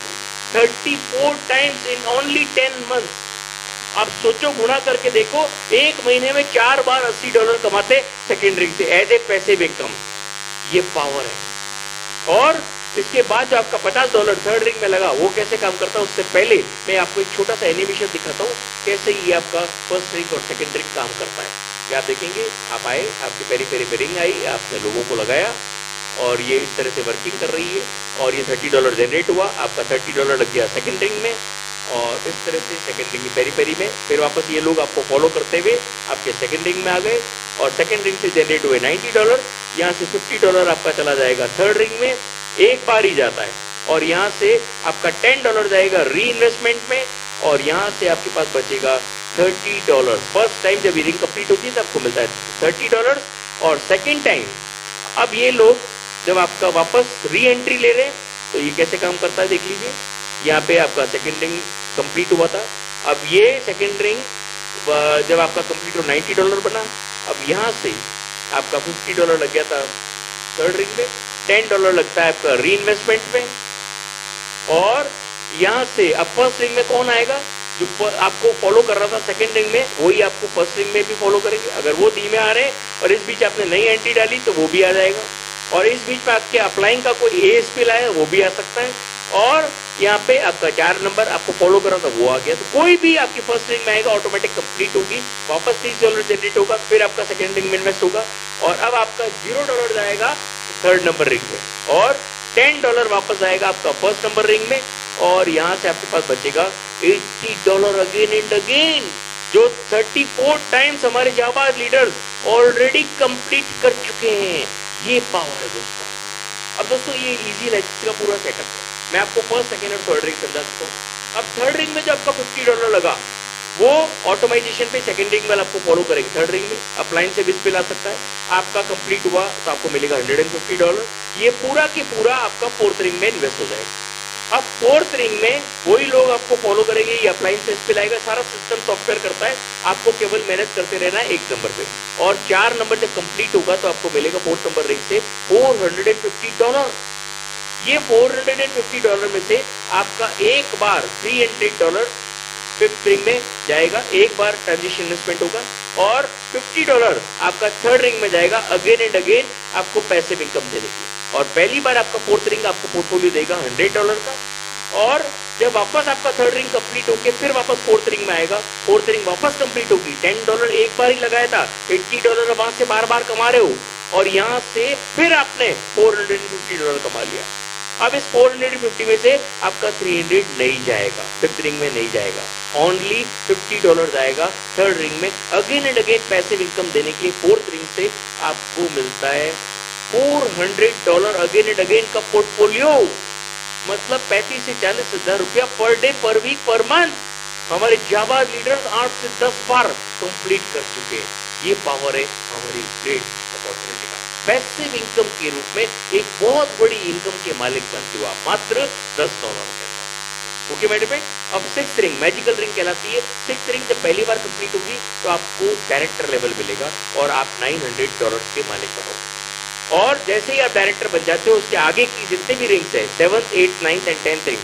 34 times in only 10 months. आप सोचो, गुणा करके देखो, एक महीने में 4 बार $80 कमाते सेकंड रिंग से एज ए पैसिव इनकम। ये पावर है। और इसके बाद जो आपका $50 थर्ड रिंग में लगा, वो कैसे काम करता है, उससे पहले मैं आपको एक छोटा सा एनिमेशन दिखाता हूँ, कैसे ये आपका फर्स्ट रिंग और सेकंड रिंग काम करता है। ये आप देखेंगे, आप आए, आपके पेरी पेरी में रिंग आई, आपने लोगों को लगाया, और ये इस तरह से वर्किंग कर रही है, और ये $30 जनरेट हुआ, आपका $30 लग गया सेकंड रिंग में, और इस तरह से सेकंड रिंग की पेरी पेरी में फिर वापस ये लोग आपको फॉलो करते हुए आपके सेकंड रिंग में आ गए, और सेकंड रिंग से जनरेट हुए $90। यहाँ से $50 आपका चला जाएगा थर्ड रिंग में, एक बार ही जाता है। और यहाँ से आपका $10 जाएगा री इन्वेस्टमेंट में, और यहाँ से आपके पास बचेगा $30। फर्स्ट टाइम जब रिंग कंप्लीट होती है तो आपको मिलता है $30, और सेकेंड टाइम अब ये लोग जब आपका वापस री एंट्री ले रहे हैं, तो ये कैसे काम करता है देख लीजिए। यहाँ पे आपका सेकेंड रिंग कंप्लीट हुआ था, अब ये सेकेंड रिंग जब आपका कंप्लीट हो $90 बना। अब यहाँ से आपका $50 लग गया था थर्ड रिंग में, $10 लगता है आपका री इन्वेस्टमेंट में, और यहाँ से अब फर्स्ट रिंग में कौन आएगा, जो आपको फॉलो कर रहा था सेकंड रिंग में, वही आपको फर्स्ट रिंग में भी फॉलो करेंगे। अगर वो धीमे आ रहे हैं और इस बीच आपने नई एंट्री डाली, तो वो भी आ जाएगा। और इस बीच में आपके अपलाइन का कोई एएसपी लाया, वो भी आ सकता है। और यहाँ पे आपका 4 नंबर आपको फॉलो कर रहा था, वो आ गया। तो कोई भी आपकी फर्स्ट रिंग में आएगा, ऑटोमेटिक कंप्लीट होगी, वापस $30 जनरेट होगा, फिर आपका सेकंड रिंग में इन्वेस्ट होगा, और अब आपका $0 जाएगा थर्ड नंबर रिंग में, और $10 वापस आएगा आपका फर्स्ट नंबर रिंग में, और यहाँ से आपके पास बचेगा $80 अगेन एंड अगेन, जो 34 टाइम्स हमारे जाबाज लीडर्स ऑलरेडी कंप्लीट कर चुके हैं। ये पावर है दोस्तों। अब दोस्तों ये इजी लाइफ का पूरा सेटअप है। मैं आपको फर्स्ट, सेकंड और थर्ड रिंग समझा सकता हूँ। अब थर्ड रिंग में जो आपका $50 लगा, वो ऑटोमाइजेशन पे सेकंड रिंग वाला आपको फॉलो करेगी। थर्ड रिंग में अप्लायंस से बिल आ सकता है, आपका कंप्लीट हुआ तो आपको मिलेगा $150। ये पूरा की पूरा आपका फोर्थ रिंग में इन्वेस्ट हो जाएगा। अब फोर्थ रिंग में वही लोग आपको फॉलो करेंगे, ये अप्लायंस पे लाएगा, सारा सिस्टम सॉफ्टवेयर करता है, आपको केवल मेहनत करते रहना है 1 नंबर पे, और 4 नंबर जब कंप्लीट होगा तो आपको मिलेगा फोर्थ नंबर रिंग से $450। ये $450 में से आपका एक बार $300 फिफ्थ रिंग में जाएगा, एक बार ट्रांजिशन इन्वेस्टमेंट होगा, और $50 आपका थर्ड रिंग में जाएगा अगेन एंड अगेन आपको पैसिव इनकम देने की। और पहली बार आपका फोर्थ रिंग आपको पोर्टफोलियो देगा $100 का, और जब वापस आपका थर्ड रिंग कंप्लीट होके फिर वापस फोर्थ रिंग में आएगा, फोर्थ रिंग वापस कंप्लीट होगी, $10 एक बार ही लगाया था, $80 वहां से बार बार कमा रहे हो, और यहां से फिर आपने $450 कमा लिया। अब इस 450 में से आपका 300 नहीं जाएगा, फिफ्थ रिंग में नहीं जाएगा, ओनली $50 जाएगा थर्ड रिंग में। Again and again passive income देने के लिए फोर्थ रिंग से आपको मिलता है $400 अगेन एंड अगेन का पोर्टफोलियो, मतलब 35 से 40 हजार रुपया पर डे, पर वीक, पर मंथ। हमारे जावा लीडर्स 8 से 10 बार कंप्लीट कर चुके हैं। ये पावर है हमारी ग्रेट अपॉर्चुनिटी का। पैसिव इनकम के रूप में एक बहुत बड़ी इनकम के मालिक बनते हो आप मात्र $10 के साथ। ओके मेरे पे। अब सिक्स रिंग मैजिकल रिंग कहलाती है। सिक्स रिंग जब पहली बार कंप्लीट होगी तो आपको डायरेक्टर लेवल मिलेगा और आप $900 के मालिक बनोगे। और जैसे ही आप डायरेक्टर बन जाते हो उसके आगे की जितने भी रिंग्स है 7th, 8th, 9th and 10th ring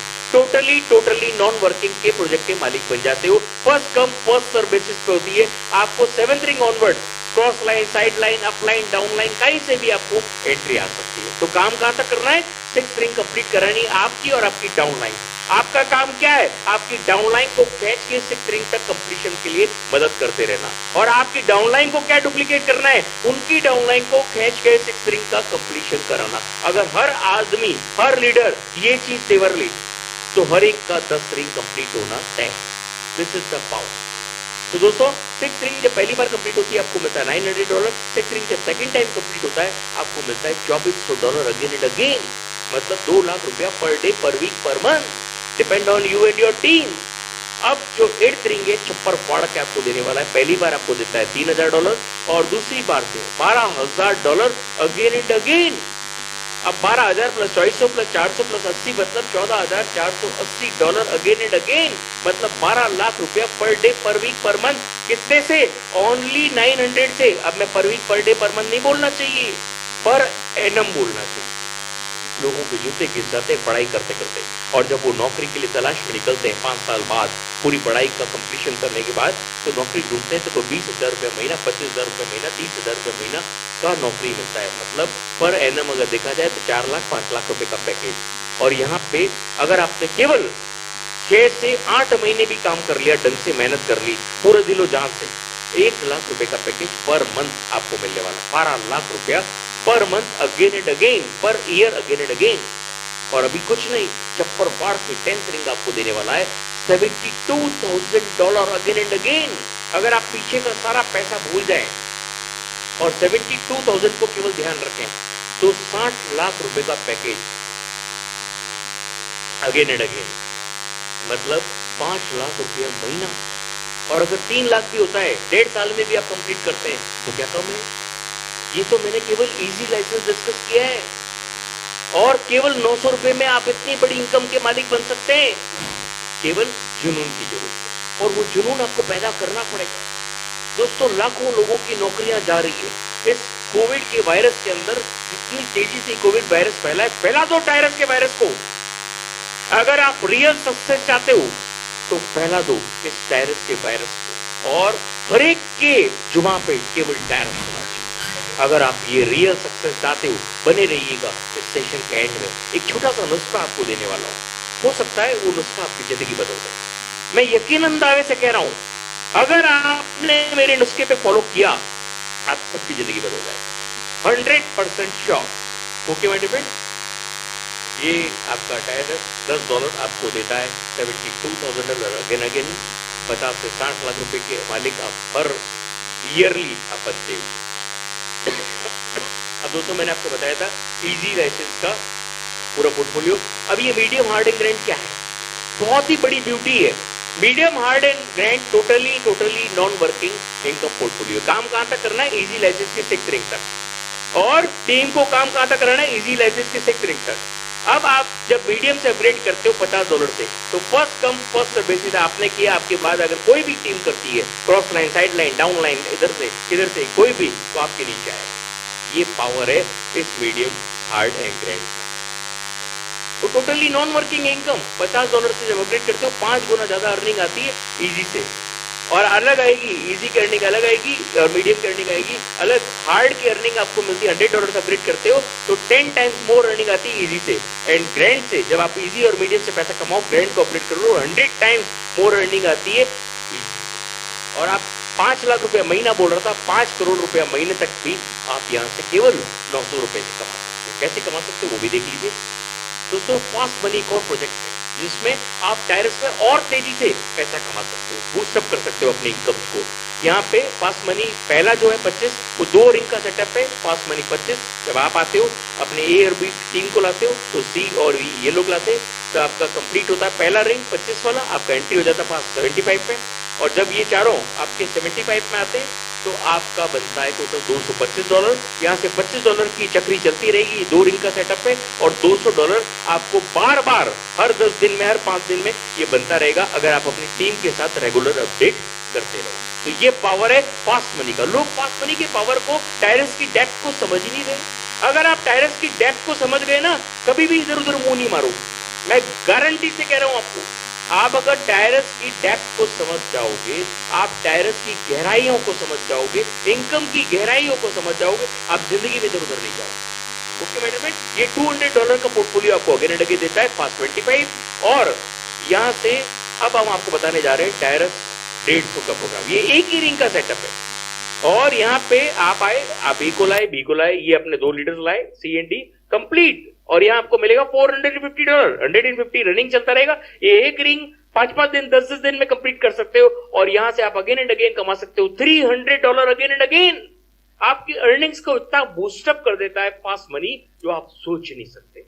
totally non working के प्रोजेक्ट के मालिक बन जाते हो। First come first serve basis पे होती है। आपको 7th ring onward cross line, side line, up line, down line कहीं से भी आपको एंट्री आ सकती है। तो काम कहां तक करना है? 6th रिंग कंप्लीट करानी है आपकी और आपकी डाउन लाइन। आपका काम क्या है? आपकी डाउनलाइन को खींच के 6th रिंग तक कंप्लीशन के लिए मदद करते रहना। और आपकी डाउनलाइन को क्या डुप्लीकेट करना है? उनकी डाउनलाइन को खींच के 6th रिंग का कंप्लीशन कराना। अगर हर आदमी, हर लीडर ये चीज तेवर ले तो हर एक का 10 रिंग कंप्लीट होना तय। This is the power. तो दोस्तों 6th रिंग जब पहली बार कंप्लीट होती है आपको मिलता है $900। 6th रिंग जब सेकंड टाइम कंप्लीट होता है आपको मिलता है $2400 अगेन एंड अगेन, मतलब 2 लाख रुपया पर डे, पर वीक, पर month, depend on you and your team. अब जो 8th रिंग है छप्पर फाड़ के आपको देने वाला है। पहली बार आपको देता है $3000 और दूसरी बार से $12000 अगेन एंड अगेन। अब 12000 प्लस 2400 प्लस 400 प्लस 80 मतलब $14480 अगेन एंड अगेन, मतलब 12 लाख रुपया पर डे, पर वीक, पर मंथ। कितने से? ओनली 900 से। अब मैं पर week, per day, per month नहीं बोलना चाहिए, पर एनम बोलना चाहिए। लोगों के जूते गिर जाते हैं पढ़ाई करते करते, और जब वो नौकरी के लिए तलाश में निकलते हैं 5 साल बाद पूरी पढ़ाई का कंप्लीशन करने के बाद, तो नौकरी ढूंढते हैं तो 20,000 रुपये महीना, 25,000 रुपये महीना, 30,000 रुपये महीना का नौकरी मिलता है। मतलब पर एनम अगर देखा जाए तो 4 लाख 5 लाख रुपए का पैकेज। और यहाँ पे अगर आपने केवल 6 से 8 महीने भी काम कर लिया, ढंग से मेहनत कर ली पूरे दिलो जान से, 1 लाख रुपए का पैकेज पर मंथ आपको मिलने वाला। 12 लाख रुपया per month again and again, per year again and again. और अभी कुछ नहीं, चप्पर फाड़ के 10th रिंग आपको देने वाला है $72,000 अगेन एंड अगेन। अगर आप पीछे का सारा पैसा भूल जाएं और 72,000 को केवल ध्यान रखें तो 60 लाख रुपए का पैकेज अगेन एंड अगेन, मतलब 5 लाख रुपया महीना। और अगर 3 लाख भी होता है 1.5 साल में भी आप कंप्लीट करते हैं तो क्या कम है? ये तो मैंने केवल इजी लाइसेंस डिस्कस किया है, और केवल 900 रुपए में आप इतनी बड़ी इनकम के मालिक बन सकते हैं। केवल जुनून की जरूरत है, और वो जुनून आपको पैदा करना पड़ेगा। दोस्तों लाखों लोगों की नौकरियां जा रही है इस कोविड के वायरस के अंदर। जितनी तेजी से कोविड वायरस फैला है, फैला दो टायरस के वायरस को। अगर आप रियल सक्सेस चाहते हो तो फैला दो इस टायरस के वायरस को, और हर एक के जुमा पे केवल टायरस होना। अगर आप ये रियल सक्सेस चाहते हो, बने रहिएगा इस सेशन के एंड में। एक छोटा सा नुस्खा आपको देने वाला हूं, हो सकता है वो नुस्खा आपकी जिंदगी बदल दे। मैं यकीनन दावे से कह रहा हूं, अगर आपने मेरे नुस्खे पे फॉलो किया आप सबकी जिंदगी बदल जाए, 100% sure. Okay my dear friend, ये आपका टायर $10 आपको देता है $72,000 अगेन अगेन। 50 से 60 लाख रुपए के मालिक आप हर ईयरली आप बनते हो। अब दोस्तों मैंने आपको बताया था इजी लाइसेंस का पूरा पोर्टफोलियो। अब ये मीडियम हार्ड एंड ग्रैंड क्या है, बहुत ही बड़ी ब्यूटी है। Medium hard and grand totally non working income portfolio. काम कहां तक करना है, इजी लाइसेंस के 6 रिंग तक, और टीम को काम कहां तक कराना है, इजी लाइसेंस के 6 रिंग तक। अब आप जब मीडियम से अपग्रेड करते हो $50 से, तो first come first serve basis आपने किया, आपके बाद अगर कोई भी टीम करती है cross line, side line, down line, इधर से कोई भी, तो आपके नीचे आए। ये पावर है इस मीडियम हार्ड एंड ग्रैंड। तो टोटली नॉन वर्किंग इनकम $50 से जब अपग्रेड करते हो 5 गुना ज्यादा अर्निंग आती है इजी से, और अलग आएगी, इजी की अर्निंग अलग आएगी और मीडियम की अर्निंग आएगी अलग। हार्ड की अर्निंग आपको मिलती है $100 से अपग्रेड करते हो तो 10 टाइम्स मोर अर्निंग आती है इजी से। एंड ग्रैंड से जब आप इजी और मीडियम से पैसा कमाओ, ग्रैंड को अपग्रेड करो, 100 टाइम्स मोर अर्निंग आती है easy से। और आप 5 लाख रुपया महीना बोल रहा था, 5 करोड़ रुपया महीने तक भी आप यहाँ से केवल 900 रुपए से कमा सकते हो। कैसे कमा सकते हो वो भी देख लीजिए दोस्तों। फास्ट मनी एक और प्रोजेक्ट है जिसमें आप टायरस में और तेजी से पैसा कमा सकते हो, बूस्टअप कर सकते हो अपने इनकम को। यहाँ पे फास्ट मनी पहला जो है 25, वो 2 रिंग का सेटअप है। फास्ट मनी 25 जब आप आते हो अपने ए और बी टीम को लाते हो, तो सी और वी ये लोग लाते हैं, तो आपका कंप्लीट होता है पहला रिंग 25 वाला, आपका एंट्री हो जाता है फास्ट 75 में। और जब ये चारों आपके 75 में आते हैं तो आपका बनता है टोटल $225। यहाँ से $25 की चक्री चलती रहेगी, 2 रिंग का सेटअप है, और $200 आपको बार बार हर 10 दिन में, हर 5 दिन में ये बनता रहेगा अगर आप अपनी टीम के साथ रेगुलर अपडेट करते रहो। तो ये पावर है फास्ट मनी का। लोग फास्ट मनी के पावर को, टायरस की डेप्थ को समझ ही नहीं रहे। अगर आप टायरस की डेप्थ को समझ गए ना, कभी भी इधर उधर मुंह नहीं मारो, मैं गारंटी से कह रहा हूं आपको। आप अगर टायरस की डेप्थ को समझ जाओगे, आप टायरस की गहराइयों को समझ जाओगे, इनकम की गहराइयों को समझ जाओगे, आप जिंदगी में इधर उधर नहीं जाओगे। ओके माय डियर फ्रेंड, ये $200 का पोर्टफोलियो आपको अगेन एंड अगेन देता है फास्ट 25। और यहां से अब हम आपको बताने जा रहे हैं टायरस 150 का प्रोग्राम। ये एक ही रिंग का सेटअप है, और यहाँ पे आप आए, आप ए को लाए, बी को लाए, ये अपने 2 लीडर्स लाए, सी एंड डी कंप्लीट, और यहाँ आपको मिलेगा $450। 150 रनिंग चलता रहेगा। ये एक रिंग 5-5 दिन, 10-10 दिन में कंप्लीट कर सकते हो, और यहां से आप अगेन एंड अगेन कमा सकते हो $300 अगेन एंड अगेन। आपकी अर्निंग्स को इतना बूस्टअप कर देता है फास्ट मनी जो आप सोच नहीं सकते।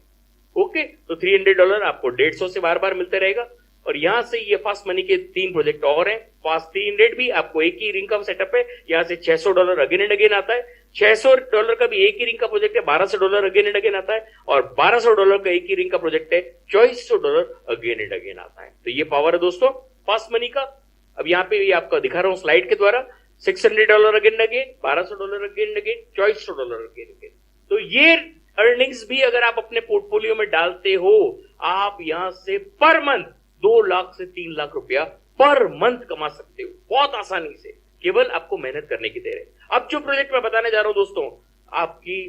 ओके, तो $300 आपको 150 से बार बार मिलते रहेगा। और यहां से ये फास्ट मनी के 3 प्रोजेक्ट और हैं। फास्ट 300 भी आपको एक ही रिंग का सेटअप है, यहां से $600 अगेन एंड अगेन आता है। $600 का भी एक ही रिंग का प्रोजेक्ट है, $1200 अगेन एंड अगेन आता है। और $1200 का एक ही रिंग का प्रोजेक्ट है, $2400 अगेन एंड अगेन आता है। तो ये पावर है दोस्तों फास्ट मनी का। अब यहाँ पे आपको दिखा रहा हूं स्लाइड के द्वारा, $600 again and again, $1200 again and again, $2400 again again. तो ये अर्निंग्स भी अगर आप अपने पोर्टफोलियो में डालते हो, आप यहां से पर मंथ 2 लाख से 3 लाख रुपया पर मंथ कमा सकते हो बहुत आसानी से, केवल आपको मेहनत करने की देर है। अब जो प्रोजेक्ट मैं बताने जा रहा हूं दोस्तों, आपकी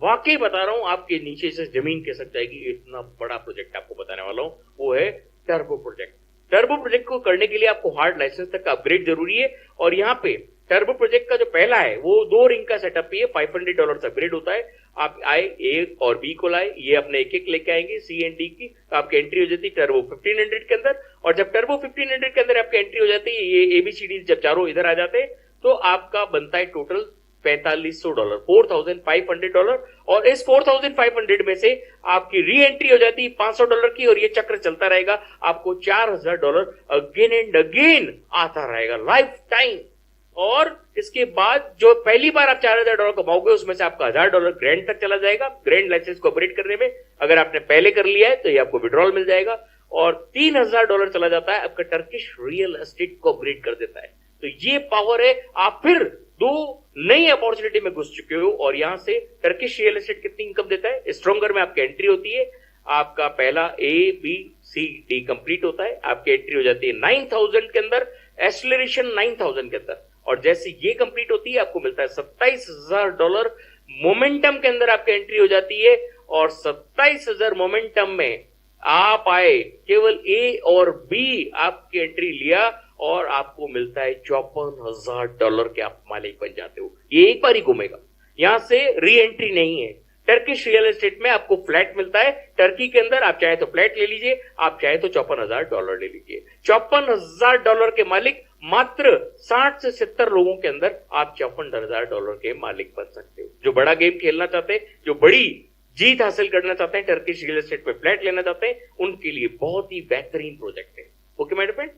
वाकई बता रहा हूं, आपके नीचे से जमीन खिसक जाएगी, इतना बड़ा प्रोजेक्ट आपको बताने वाला हूं। वो है टर्बो प्रोजेक्ट। टर्बो प्रोजेक्ट को करने के लिए आपको हार्ड लाइसेंस तक का अपग्रेड जरूरी है। और यहाँ पे टर्बो प्रोजेक्ट का जो पहला है वो 2 रिंग का सेटअप ही है, $500 से अपग्रेड होता है। आप आए ए और बी को लाए, ये अपने एक एक लेके आएंगे सी एंड डी की, तो आपकी एंट्री हो जाती है टर्बो 1500 के अंदर। और जब टर्बो 1500 के अंदर आपकी एंट्री हो जाती है, ये एबीसीडी जब चारों इधर आ जाते हैं, तो आपका बनता है टोटल $4500, $4500। और इस 4500 में से आपकी री एंट्री हो जाती है $500 की, और ये चक्र चलता रहेगा, आपको $4000 अगेन एंड अगेन आता रहेगा लाइफ टाइम। और इसके बाद जो पहली बार आप $4000 कमाओगे, उसमें से आपका $1000 ग्रैंड तक चला जाएगा, ग्रैंड लाइसेंस को अपग्रेड करने में। अगर आपने पहले कर लिया है तो ये आपको विड्रॉल मिल जाएगा। और $3000 चला जाता है आपका टर्किश रियल एस्टेट को अपग्रेड कर देता है। तो ये पावर है। आप फिर 2 नई अपॉर्चुनिटी में घुस चुके हो, और यहां से टर्किश रियल एस्टेट कितनी इनकम देता है, स्ट्रॉन्गर में आपकी एंट्री होती है, आपका पहला A B C D complete होता है, आपकी एंट्री हो जाती है 9000 के अंदर, एक्सेलरेशन 9000 के अंदर। और जैसे ये कंप्लीट होती है आपको मिलता है $27000 मोमेंटम के अंदर आपकी एंट्री हो जाती है। और 27000 मोमेंटम में आप आए, केवल ए और बी आपकी एंट्री लिया, और आपको मिलता है $54,000 के आप मालिक बन जाते हो। ये एक बार ही घूमेगा, यहां से री एंट्री नहीं है। टर्किश रियल एस्टेट में आपको फ्लैट मिलता है, टर्की के अंदर आप चाहे तो फ्लैट ले लीजिए, आप चाहे तो $54,000 ले लीजिए। $54,000 के मालिक मात्र 60 से 70 लोगों के अंदर आप $54,000 के मालिक बन सकते हो। जो बड़ा गेम खेलना चाहते हैं, जो बड़ी जीत हासिल करना चाहते हैं, टर्किश रियल एस्टेट में फ्लैट लेना चाहते हैं, उनके लिए बहुत ही बेहतरीन प्रोजेक्ट है। ओके माय डियर फ्रेंड,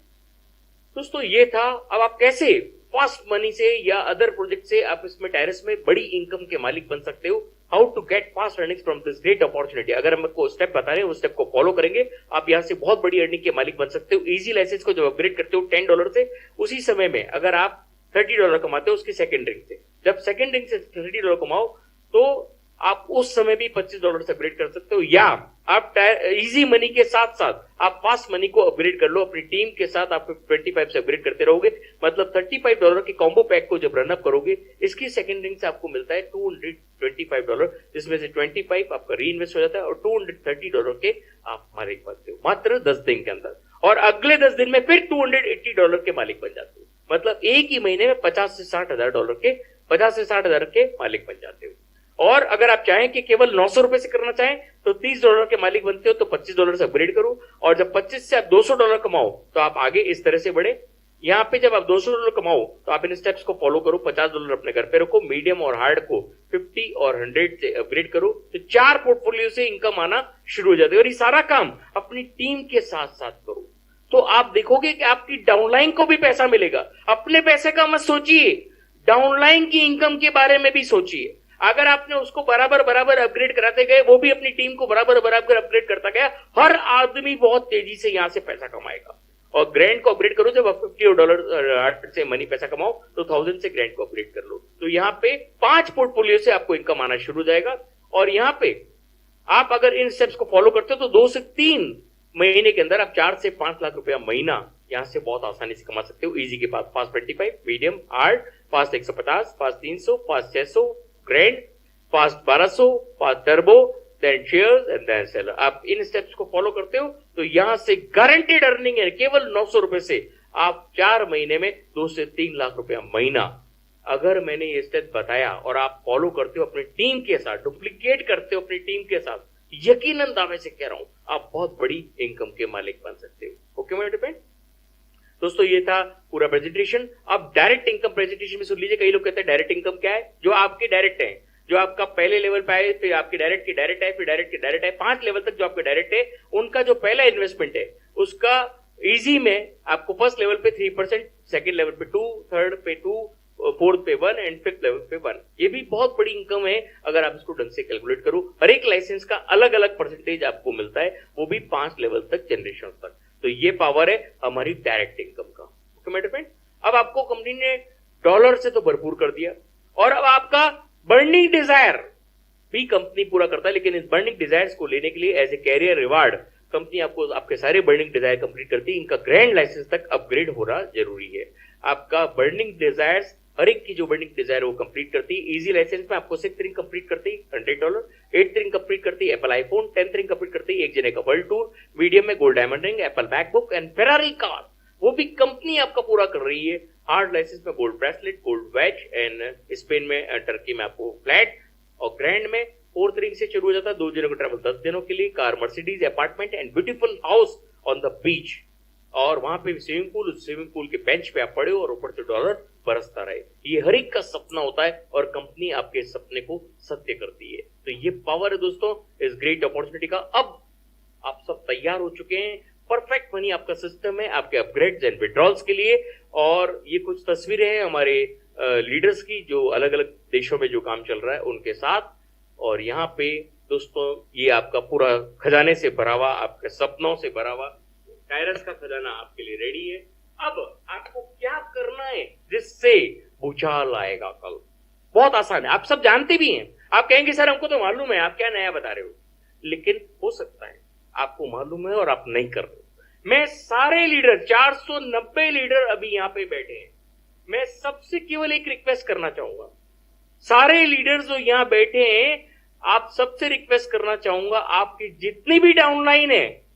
दोस्तों ये था। अब आप कैसे फास्ट मनी से या अदर प्रोजेक्ट से आप इसमें टेरेस में बड़ी इनकम के मालिक बन सकते हो, how to get fast earnings from this great opportunity. अगर हम आपको स्टेप बता रहे हैं, उस स्टेप को फॉलो करेंगे, आप यहां से बहुत बड़ी अर्निंग के मालिक बन सकते हो। इजी लाइसेंस को जब अपग्रेड करते हो $10 से, उसी समय में अगर आप $30 कमाते हो उसकी सेकंड रिंग से, जब सेकंड रिंग से $30 कमाओ तो आप उस समय भी $25 से अपग्रेड कर सकते हो। या आप इजी मनी के साथ साथ आप फास्ट मनी को अपग्रेड कर लो, अपनी टीम के साथ आप 25 से अपग्रेड करते रहोगे। मतलब $35 के कॉम्बो पैक को जब रनअप करोगे, इसकी सेकंड रिंग से आपको मिलता है $225, जिसमें से 25 आपका री इन्वेस्ट हो जाता है और $230 के आप मालिक बनते हो मात्र 10 दिन के अंदर। और अगले 10 दिन में फिर $280 के मालिक बन जाते हो। मतलब एक ही महीने में $50,000 से $60,000 के मालिक बन जाते हो। और अगर आप चाहें कि केवल $900 से करना चाहें तो $30 के मालिक बनते हो, तो $25 से अपग्रेड करो। और जब 25 से आप $200 कमाओ तो आप आगे इस तरह से बढ़े। यहां पे जब आप $200 कमाओ तो आप इन स्टेप्स को फॉलो करो। $50 अपने घर पे रखो, मीडियम और हार्ड को 50 और 100 से अपग्रेड करो, तो 4 पोर्टफोलियो से इनकम आना शुरू हो जाती है। और ये सारा काम अपनी टीम के साथ साथ करो, तो आप देखोगे कि आपकी डाउनलाइन को भी पैसा मिलेगा। अपने पैसे का मत सोचिए, डाउनलाइन की इनकम के बारे में भी सोचिए। अगर आपने उसको बराबर बराबर अपग्रेड कराते गए, वो भी अपनी टीम को बराबर बराबर अपग्रेड करता गया, हर आदमी बहुत तेजी से यहां से पैसा कमाएगा। और ग्रैंड को अपग्रेड करो, जब आप $50 से मनी पैसा कमाओ तो 1000 से ग्रैंड को अपग्रेड कर लो, तो यहां पे 5 पोर्टफोलियो से आपको इनकम आना शुरू हो जाएगा। और यहां पे आप अगर इन स्टेप्स को फॉलो करते हो तो 2 से 3 महीने के अंदर आप 4 से 5 लाख रुपया महीना यहां से बहुत आसानी से कमा सकते हो। इजी के पास fast 25, medium hard, fast 150, fast 300, fast 600, grand, fast 1200, fast turbo, then shares and then seller. आप इन स्टेप्स को फॉलो करते हो तो यहां से गारंटेड अर्निंग है। केवल $900 से आप 4 महीने में 2 से 3 लाख रुपया महीना। अगर मैंने ये स्टेप बताया और आप फॉलो करते हो अपनी टीम के साथ, डुप्लीकेट करते हो अपनी टीम के साथ, यकीनन दावे से कह रहा हूं आप बहुत बड़ी इनकम के मालिक बन सकते हो। ओके माय डिपेंड दोस्तों, ये था पूरा प्रेजेंटेशन। अब डायरेक्ट इनकम प्रेजेंटेशन में सुन लीजिए। कई लोग कहते हैं डायरेक्ट इनकम क्या है, जो आपके डायरेक्ट है, जो आपका पहले लेवल पे आए, फिर आपके डायरेक्ट के डायरेक्ट है, फिर डायरेक्ट के डायरेक्ट है, 5 लेवल तक जो आपके डायरेक्ट है, उनका जो पहला इन्वेस्टमेंट है उसका इजी में आपको फर्स्ट लेवल पे 3%, सेकंड लेवल पे 2, थर्ड पे 2, फोर्थ पे 1 एंड फिफ्थ लेवल पे 1। ये भी बहुत बड़ी इनकम है अगर आप इसको ढंग से कैलकुलेट करो। हर एक लाइसेंस का अलग अलग परसेंटेज आपको मिलता है, वो भी 5 लेवल तक, जनरेशन तक। तो ये पावर है हमारी डायरेक्ट इनकम का। ओके माय डियर, अब आपको कंपनी ने डॉलर से तो भरपूर कर दिया, और अब आपका बर्निंग डिजायर भी कंपनी पूरा करता है। लेकिन इस बर्निंग डिजायर्स को लेने के लिए as a career reward company आपको आपके सारे बर्निंग डिजायर कंप्लीट करती है। इनका ग्रैंड लाइसेंस तक अपग्रेड होना जरूरी है। आपका बर्निंग डिजायर्स, हर एक की जो बर्निंग डिजायर वो कंप्लीट करती है। इजी लाइसेंस में आपको 6th रिंग कंप्लीट करती है $100, 8th रिंग कंप्लीट करती है Apple iPhone, 10th ring complete करती है एक जने का वर्ल्ड टूर, मीडियम में gold diamond ring, Apple MacBook and Ferrari car, वो भी कंपनी आपका पूरा कर रही है। हार्ड लाइसेंस में gold bracelet, gold watch and Spain में टर्की में आपको फ्लैट, और ग्रैंड में 4th रिंग से शुरू हो जाता है 2 दिनों का ट्रैवल 10 दिनों के लिए, car, Mercedes, apartment and beautiful house on the beach, और वहां पे स्विमिंग पूल, उस स्विमिंग पूल के बेंच पे आप पड़े हो और ऊपर से डॉलर बरसता रहे। ये हर एक का सपना होता है और कंपनी आपके सपने को सत्य करती है। तो ये पावर है दोस्तों इस ग्रेट अपॉर्चुनिटी का। अब आप सब तैयार हो चुके हैं, परफेक्ट मनी आपका सिस्टम है आपके अपग्रेड्स एंड विड्रॉल्स के लिए। और ये कुछ तस्वीरें हैं हमारे लीडर्स की जो अलग अलग देशों में जो काम चल रहा है उनके साथ। और यहाँ पे दोस्तों ये आपका पूरा खजाने से भरा हुआ, आपके सपनों से भरा हुआ टायरस का खजाना आपके लिए रेडी है। अब आपको क्या करना है जिससे भूचाल आएगा कल? बहुत आसान है, आप सब जानते भी हैं। आप कहेंगे सर हमको तो मालूम है, आप क्या नया बता रहे हो, लेकिन हो सकता है आपको मालूम है और आप नहीं कर रहे। मैं सारे लीडर 490 लीडर अभी यहां पे बैठे हैं, मैं सबसे केवल एक रिक्वेस्ट करना चाहूंगा। सारे लीडर्स जो यहां बैठे हैं, आप सबसे रिक्वेस्ट करना चाहूंगा, आपकी जितनी भी डाउनलाइन है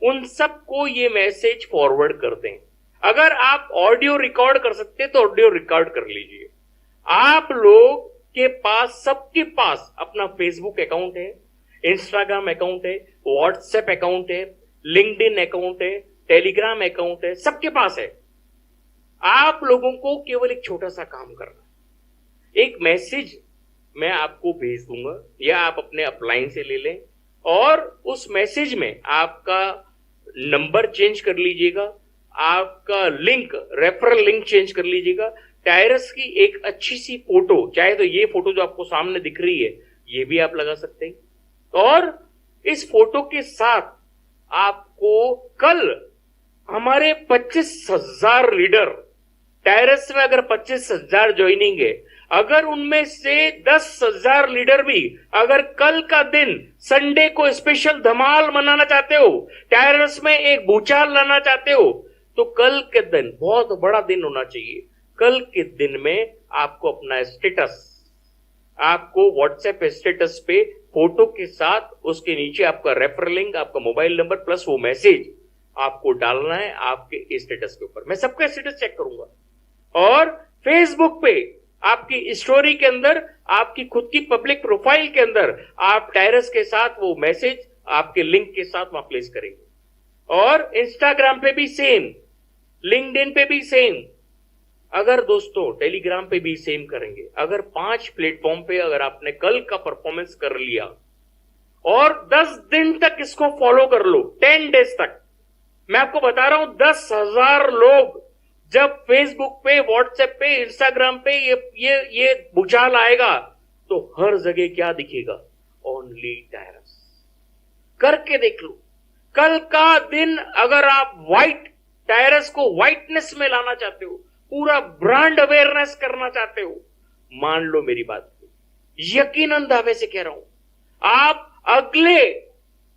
उन सबको ये मैसेज फॉरवर्ड कर दें। अगर आप ऑडियो रिकॉर्ड कर सकते हैं तो ऑडियो रिकॉर्ड कर लीजिए। आप लोग के पास, सबके पास अपना फेसबुक अकाउंट है, इंस्टाग्राम अकाउंट है, व्हाट्सएप अकाउंट है, लिंक्डइन अकाउंट है, टेलीग्राम अकाउंट है, सबके पास है। आप लोगों को केवल एक छोटा सा काम करना है, एक मैसेज मैं आपको भेज दूंगा, या आप अपने अपलाइन से ले लें, और उस मैसेज में आपका नंबर चेंज कर लीजिएगा, आपका लिंक, रेफरल लिंक चेंज कर लीजिएगा, टायरस की एक अच्छी सी फोटो, चाहे तो ये फोटो जो आपको सामने दिख रही है ये भी आप लगा सकते हैं, और इस फोटो के साथ आपको कल हमारे 25,000 लीडर, टायरस में अगर 25,000 ज्वाइनिंग है, अगर उनमें से 10,000 लीडर भी अगर कल का दिन संडे को स्पेशल धमाल मनाना चाहते हो, टायरस में एक भूचाल लाना चाहते हो, तो कल के दिन बहुत बड़ा दिन होना चाहिए। कल के दिन में आपको अपना स्टेटस, आपको व्हाट्सएप स्टेटस पे फोटो के साथ उसके नीचे आपका रेफरल लिंक, आपका मोबाइल नंबर प्लस वो मैसेज आपको डालना है आपके स्टेटस के ऊपर। मैं सबका स्टेटस चेक करूंगा, और फेसबुक पे आपकी स्टोरी के अंदर, आपकी खुद की पब्लिक प्रोफाइल के अंदर आप टायरस के साथ वो मैसेज आपके लिंक के साथ वहां प्लेस करेंगे, और इंस्टाग्राम पे भी सेम, लिंक्डइन पे भी सेम, अगर दोस्तों टेलीग्राम पे भी सेम करेंगे। अगर 5 प्लेटफॉर्म पे अगर आपने कल का परफॉर्मेंस कर लिया और 10 दिन तक इसको फॉलो कर लो, 10 डेज तक, मैं आपको बता रहा हूं 10,000 लोग जब फेसबुक पे, व्हाट्सएप पे, इंस्टाग्राम पे ये भूचाल आएगा तो हर जगह क्या दिखेगा? ओनली टायरस। करके देख लो। कल का दिन अगर आप व्हाइट टायरस को व्हाइटनेस में लाना चाहते हो, पूरा ब्रांड अवेयरनेस करना चाहते हो, मान लो मेरी बात को, यकीनन दावे से कह रहा हूं आप अगले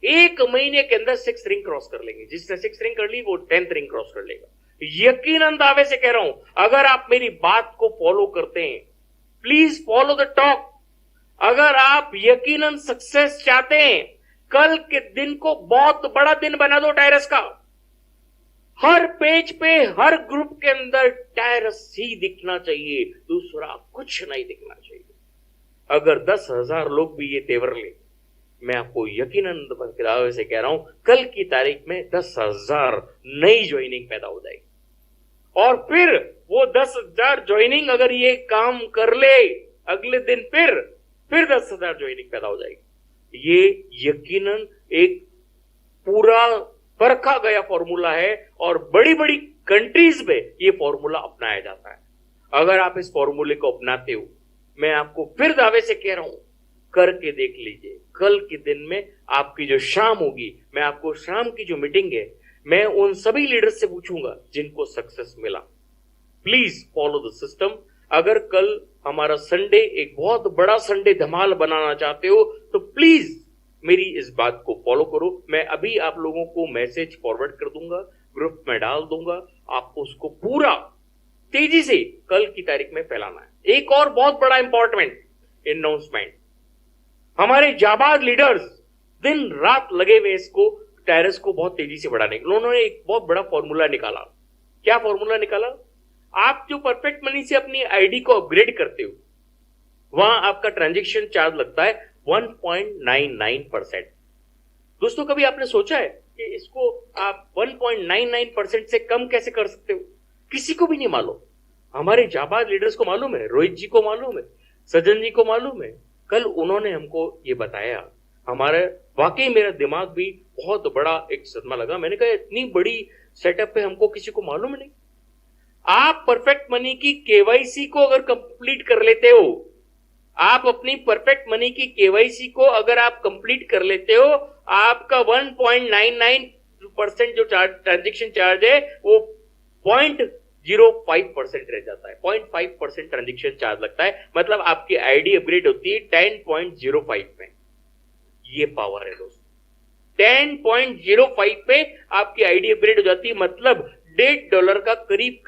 1 महीने के अंदर 6th रिंग क्रॉस कर लेंगे। जिसने 6th रिंग कर ली वो 10th रिंग क्रॉस कर लेगा। यकीनन दावे से कह रहा हूं, अगर आप मेरी बात को फॉलो करते हैं, प्लीज फॉलो द टॉक। अगर आप यकीनन सक्सेस चाहते हैं, कल के दिन को बहुत बड़ा दिन बना दो टायरस का। हर पेज पे, हर ग्रुप के अंदर टायरस ही दिखना चाहिए, दूसरा कुछ नहीं दिखना चाहिए। अगर 10,000 लोग भी ये तेवर ले, मैं आपको यकीनन दावे से कह रहा हूं, कल की तारीख में 10,000 नई ज्वाइनिंग पैदा हो जाएगी। और फिर वो 10,000 ज्वाइनिंग अगर ये काम कर ले, अगले दिन फिर 10,000 ज्वाइनिंग पैदा हो जाएगी। ये यकीनन एक पूरा परखा गया फॉर्मूला है, और बड़ी बड़ी कंट्रीज में ये फॉर्मूला अपनाया जाता है। अगर आप इस फॉर्मूले को अपनाते हो, मैं आपको फिर दावे से कह रहा हूं, करके देख लीजिए। कल के दिन में आपकी जो शाम होगी, मैं आपको शाम की जो मीटिंग है, मैं उन सभी लीडर्स से पूछूंगा जिनको सक्सेस मिला। Please follow the system. अगर कल हमारा संडे एक बहुत बड़ा संडे धमाल बनाना चाहते हो, तो प्लीज मेरी इस बात को फॉलो करो। मैं अभी आप लोगों को मैसेज फॉरवर्ड कर दूंगा, ग्रुप में डाल दूंगा, आपको उसको पूरा तेजी से कल की तारीख में फैलाना है। एक और बहुत बड़ा इंपॉर्टेंट अनाउंसमेंट, हमारे जाबाज लीडर्स दिन रात लगे हुए इसको टायरस को बहुत तेजी से बढ़ाने के लिए। उन्होंने एक बहुत बड़ा फॉर्मूला निकाला। क्या फॉर्मूला निकाला? आप जो परफेक्ट मनी से अपनी आईडी को अपग्रेड करते हो, वहां आपका ट्रांजैक्शन चार्ज लगता है 1.99%। दोस्तों, कभी आपने सोचा है कि इसको आप 1.99% से कम कैसे कर सकते हो? किसी को भी नहीं मालूम। हमारे जाबाज लीडर्स को मालूम है, रोहित जी को मालूम है, सज्जन जी को मालूम है। कल उन्होंने हमको ये बताया। हमारे वाकई मेरा दिमाग भी बहुत बड़ा एक सदमा लगा। मैंने कहा इतनी बड़ी सेटअप पे हमको किसी को मालूम नहीं। आप परफेक्ट मनी की केवाईसी को अगर कंप्लीट कर लेते हो, आप अपनी परफेक्ट मनी की केवाईसी को अगर आप कंप्लीट कर लेते हो, आपका 1.99% जो ट्रांजैक्शन चार्ज है वो 0.05% रह जाता है। 0.5% ट्रांजैक्शन चार्ज लगता है। मतलब आपकी आईडी अपग्रेड होती है 10.05 में। ये पावर है दोस्तों। 10.05 पे आपकी आईडी अपग्रेड हो जाती है। मतलब $1.5 का करीब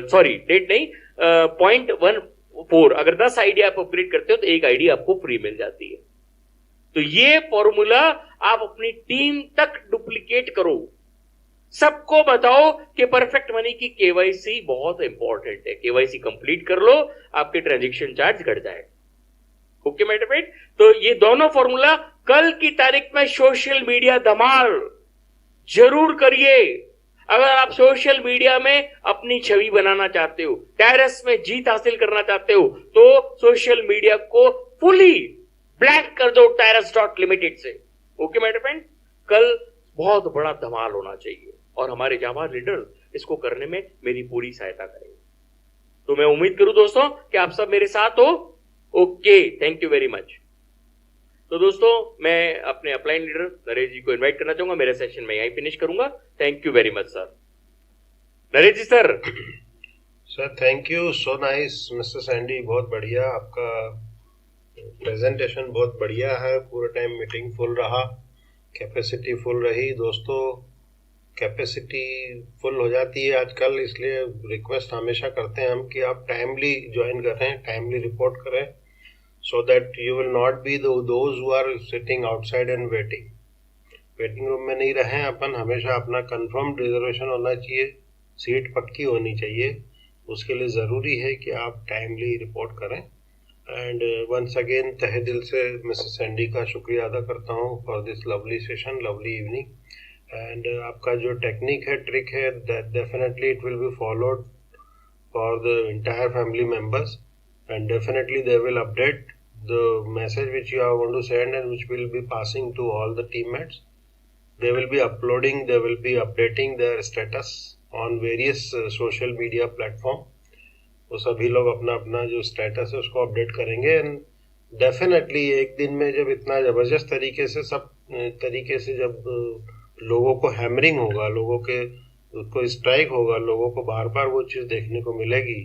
सॉरी, डेट नहीं, 0.14। अगर 10 आईडी आप अपग्रेड करते हो तो एक आईडी आपको फ्री मिल जाती है। तो ये फॉर्मूला आप अपनी टीम तक डुप्लीकेट करो। सबको बताओ कि परफेक्ट मनी की केवाईसी बहुत इंपॉर्टेंट है। केवाईसी कंप्लीट कर लो, आपके ट्रांजैक्शन चार्ज घट जाए। ओके मेरे फ्रेंड, तो ये दोनों फॉर्मूला कल की तारीख में सोशल मीडिया धमाल जरूर करिए। अगर आप सोशल मीडिया में अपनी छवि बनाना चाहते हो, टेरेस में जीत हासिल करना चाहते हो, तो सोशल मीडिया को फुली ब्लैक कर दो टेरेस.लिमिटेड से। ओके माय फ्रेंड, कल बहुत बड़ा धमाल होना चाहिए और हमारे जाबाज लीडर इसको करने में मेरी पूरी सहायता करेंगे। तो मैं उम्मीद करूं दोस्तों कि आप सब मेरे साथ हो। Okay, thank you very much. तो दोस्तों, मैं अपने अपलाइन लीडर नरेश जी को इनवाइट करना चाहूंगा। मेरा सेशन में यहीं फिनिश करूंगा। Thank you very much sir. Naresh ji sir. Sir thank you, so nice mister Sandy, बहुत बढ़िया आपका प्रेजेंटेशन, बहुत बढ़िया है। पूरा टाइम मीटिंग फुल रहा, कैपेसिटी फुल रही। दोस्तों, कैपेसिटी फुल हो जाती है आजकल, इसलिए रिक्वेस्ट हमेशा करते हैं हम कि आप टाइमली ज्वाइन करें, टाइमली रिपोर्ट करें, so that you will not be those who are sitting outside and waiting room में नहीं रहें। अपन हमेशा अपना कंफर्म रिजर्वेशन होना चाहिए, सीट पक्की होनी चाहिए। उसके लिए ज़रूरी है कि आप टाइमली रिपोर्ट करें। एंड वंस अगेन तहे दिल से मिसेस सैंडी का शुक्रिया अदा करता हूँ for this lovely session, lovely evening. And आपका जो टेक्निक है, ट्रिक है, that definitely it will be followed for the entire family members, and definitely they will update the message which you are going to send and which will be passing to all the teammates. They will be uploading, they will be updating their status on various social media platform. वो सभी लोग अपना अपना जो status है उसको update करेंगे। And definitely एक दिन में जब इतना ज़बरदस्त तरीके से सब तरीके से जब लोगों को हैमरिंग होगा, लोगों के को स्ट्राइक होगा, लोगों को बार बार वो चीज़ देखने को मिलेगी,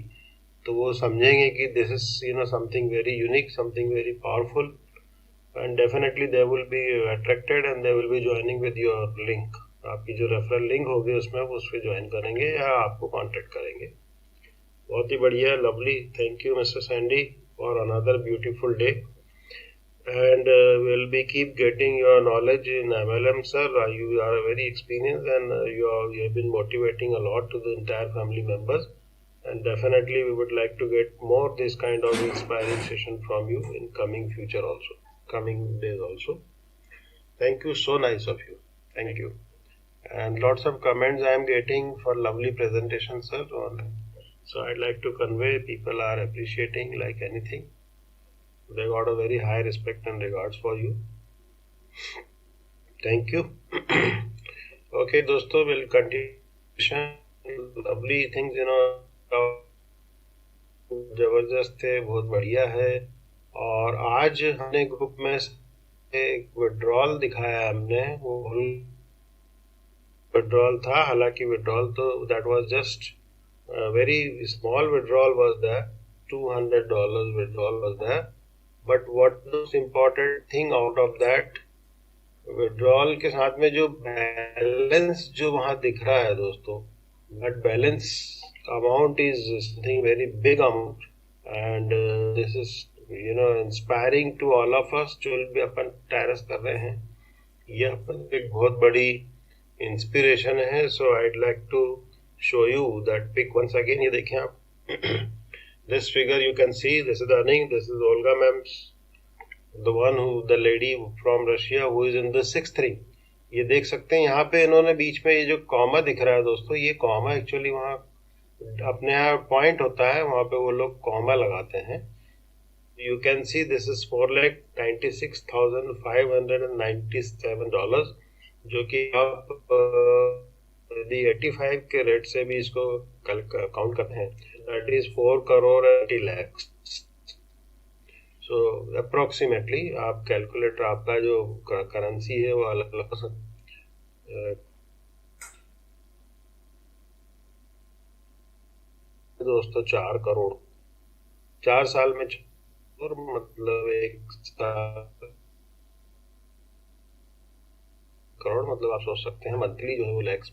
तो वो समझेंगे कि this is something very unique, something very powerful, and definitely they will be attracted and they will be joining with your link. आपकी जो रेफरल लिंक होगी उसमें वो उस पर ज्वाइन करेंगे या आपको कांटेक्ट करेंगे। बहुत ही बढ़िया, lovely. Thank you mister Sandy for another beautiful day, and we'll be keep getting your knowledge in MLM, sir. You are very experienced, and you have been motivating a lot to the entire family members, and definitely we would like to get more this kind of inspiring session from you in coming future also, coming days also. Thank you, so nice of you. Thank you. And lots of comments I am getting for lovely presentation, sir. So I'd like to convey, people are appreciating like anything. They got a very high respect and regards for you. Thank you. Okay, दोस्तों, we'll continue. Lovely things, जबरदस्त थे, बहुत बढ़िया है। और आज हमने group में एक विड्रॉल दिखाया, हमने वो विड्रॉल था। हालांकि विड्रॉल तो that was just very small withdrawal was that, $200 withdrawal was that. But what the important thing out of that withdrawal के साथ में जो बैलेंस जो वहां दिख रहा है दोस्तों, that balance amount is something very big amount, and this is inspiring to all of us जो भी अपन टेरेस कर रहे हैं। ये अपन एक बहुत बड़ी इंस्पिरेशन है। सो I'd like to show you that pic once again। ये देखें आप, this figure you can see, this is the earning, this is Olga ma'am's, the lady from Russia who is in the 6th ring। ये देख सकते हैं यहाँ पे इन्होंने बीच में ये जो कॉमा दिख रहा है दोस्तों, ये कॉमा एक्चुअली वहाँ अपने यहाँ पॉइंट होता है, वहां पे वो लोग कॉमा लगाते हैं। You can see this is $4,96,597, जो कि आप यदि 85 के रेट से भी इसको काउंट करते हैं, दैट इज 4,80,00,000। सो अप्रोक्सीमेटली आप कैलकुलेटर, आपका जो करेंसी है वो अलग अलग दोस्तों। 4 करोड़ 4 साल में, और मतलब 1 करोड़, मतलब आप सोच सकते हैं मंथली जो है वो लैक्स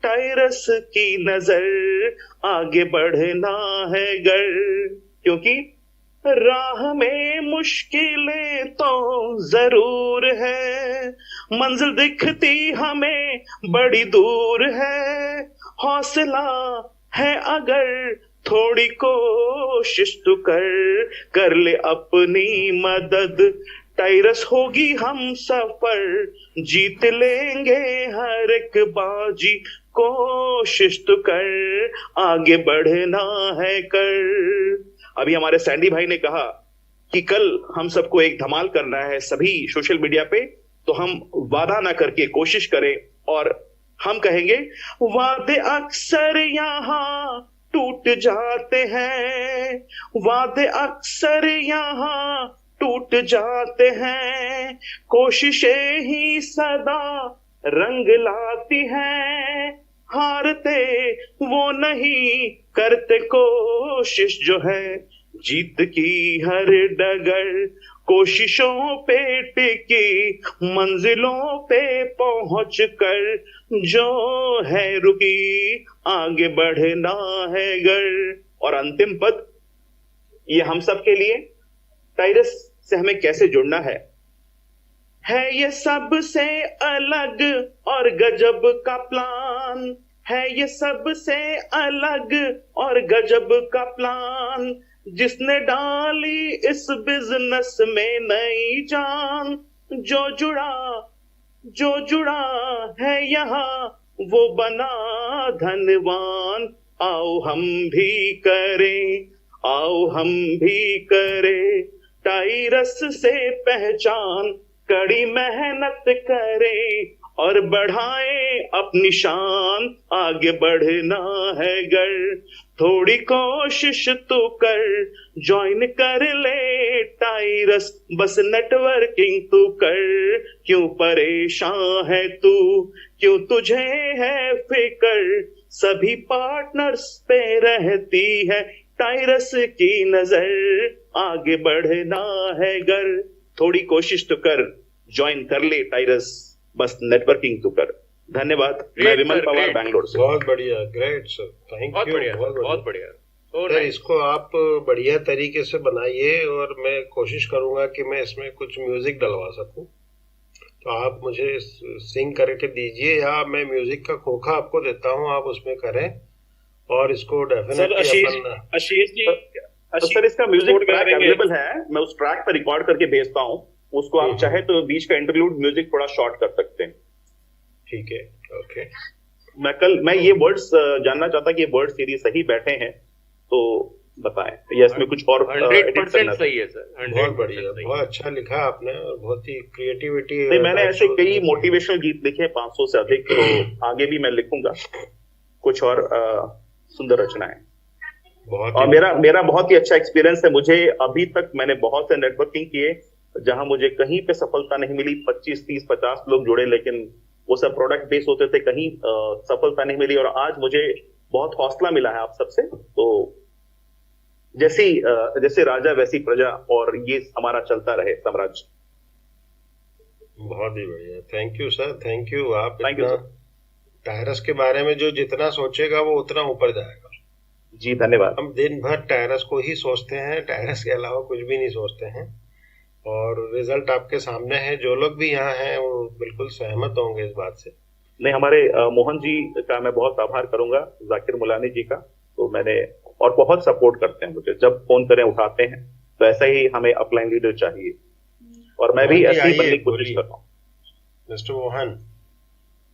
टाइरस की नजर, आगे बढ़ना है गर, क्योंकि राह में मुश्किलें तो जरूर है, मंजिल दिखती हमें बड़ी दूर है, हौसला है अगर थोड़ी कोशिश तो कर ले अपनी मदद, टाइरस होगी हम सफर, जीत लेंगे हर एक बाजी, कोशिश तो कर, आगे बढ़ना है कर। अभी हमारे सैंडी भाई ने कहा कि कल हम सबको एक धमाल करना है सभी सोशल मीडिया पे, तो हम वादा ना करके कोशिश करें और हम कहेंगे वादे अक्सर यहाँ टूट जाते हैं, वादे अक्सर यहाँ टूट जाते हैं, कोशिशें ही सदा रंग लाती हैं, हारते वो नहीं करते कोशिश जो है, जीत की हर डगर कोशिशों पे टिकी, मंजिलों पे पहुंच कर जो है रुकी, आगे बढ़ना है गर। और अंतिम पद ये हम सब के लिए, टाइरस से हमें कैसे जुड़ना है ये सबसे अलग और गजब का प्लान, है ये सबसे अलग और गजब का प्लान, जिसने डाली इस बिजनेस में नई जान, जो जुड़ा है यहाँ वो बना धनवान, आओ हम भी करें, आओ हम भी करें टाइरस से पहचान, कड़ी मेहनत करें और बढ़ाए अपनी शान, आगे बढ़ना है गर, थोड़ी कोशिश तू कर, ज्वाइन कर ले टाइरस, बस नेटवर्किंग तू कर, क्यों परेशान है तू, क्यों तुझे है फिकर, सभी पार्टनर्स पे रहती है टाइरस की नजर, आगे बढ़ना है गर, थोड़ी कोशिश तो कर, ज्वाइन कर ले टाइरस, बस नेटवर्किंग तो कर। धन्यवाद। मैं विमल पवार, बैंगलोर से। बहुत बढ़िया, ग्रेट सर, थैंक यू, बहुत बढ़िया सर। इसको आप बढ़िया तरीके से बनाइए और मैं कोशिश करूंगा कि मैं इसमें कुछ म्यूजिक डलवा सकूं, तो आप मुझे सिंग करके दीजिए या मैं म्यूजिक का खोखा आपको देता हूं, आप उसमें करें और इसको डेफिनेटली आशीष जी, सर इसका म्यूजिक ट्रैक अवेलेबल है, मैं उस ट्रैक पर रिकॉर्ड करके भेजता हूँ, उसको आप चाहे तो बीच का इंटरलूड म्यूजिक थोड़ा शॉर्ट कर सकते हैं। ठीक है, ओके। मैं ये वर्ड्स जानना चाहता कि ये वर्ड सीरीज सही बैठे हैं तो बताएं, या इसमें कुछ और 100% सही है सर, बहुत बढ़िया, बहुत अच्छा लिखा आपने और बहुत ही क्रिएटिविटी। नहीं, मैंने ऐसे कई मोटिवेशनल गीत लिखे 500 से अधिक, तो आगे भी मैं लिखूंगा कुछ और सुंदर रचनाएं। और मेरा बहुत ही अच्छा एक्सपीरियंस है, मुझे अभी तक मैंने बहुत से नेटवर्किंग किए जहां मुझे कहीं पे सफलता नहीं मिली, 25, 30, 50 लोग जुड़े, लेकिन वो सब प्रोडक्ट बेस होते थे, कहीं सफलता नहीं मिली, और आज मुझे बहुत हौसला मिला है आप सबसे। तो जैसे राजा वैसी प्रजा, और ये हमारा चलता रहे साम्राज्य। बहुत ही बढ़िया, thank you sir, thank you. आप टायरस के बारे में जो जितना सोचेगा वो उतना ऊपर जाएगा। जी धन्यवाद। हम दिन भर टायरस को ही सोचते हैं, टायरस के अलावा कुछ भी नहीं सोचते हैं, और रिजल्ट आपके सामने है। जो लोग भी यहाँ हैं वो बिल्कुल सहमत होंगे इस बात से। नहीं, हमारे मोहन जी का मैं बहुत आभार करूंगा, जाकिर मुलानी जी का, तो मैंने, और बहुत सपोर्ट करते हैं मुझे, जब फोन करें उठाते हैं, तो ऐसा ही हमें अपलाइन लीडर चाहिए, और मैं भी ऐसे ही बनने की कोशिश कर रहा हूँ। मिस्टर मोहन।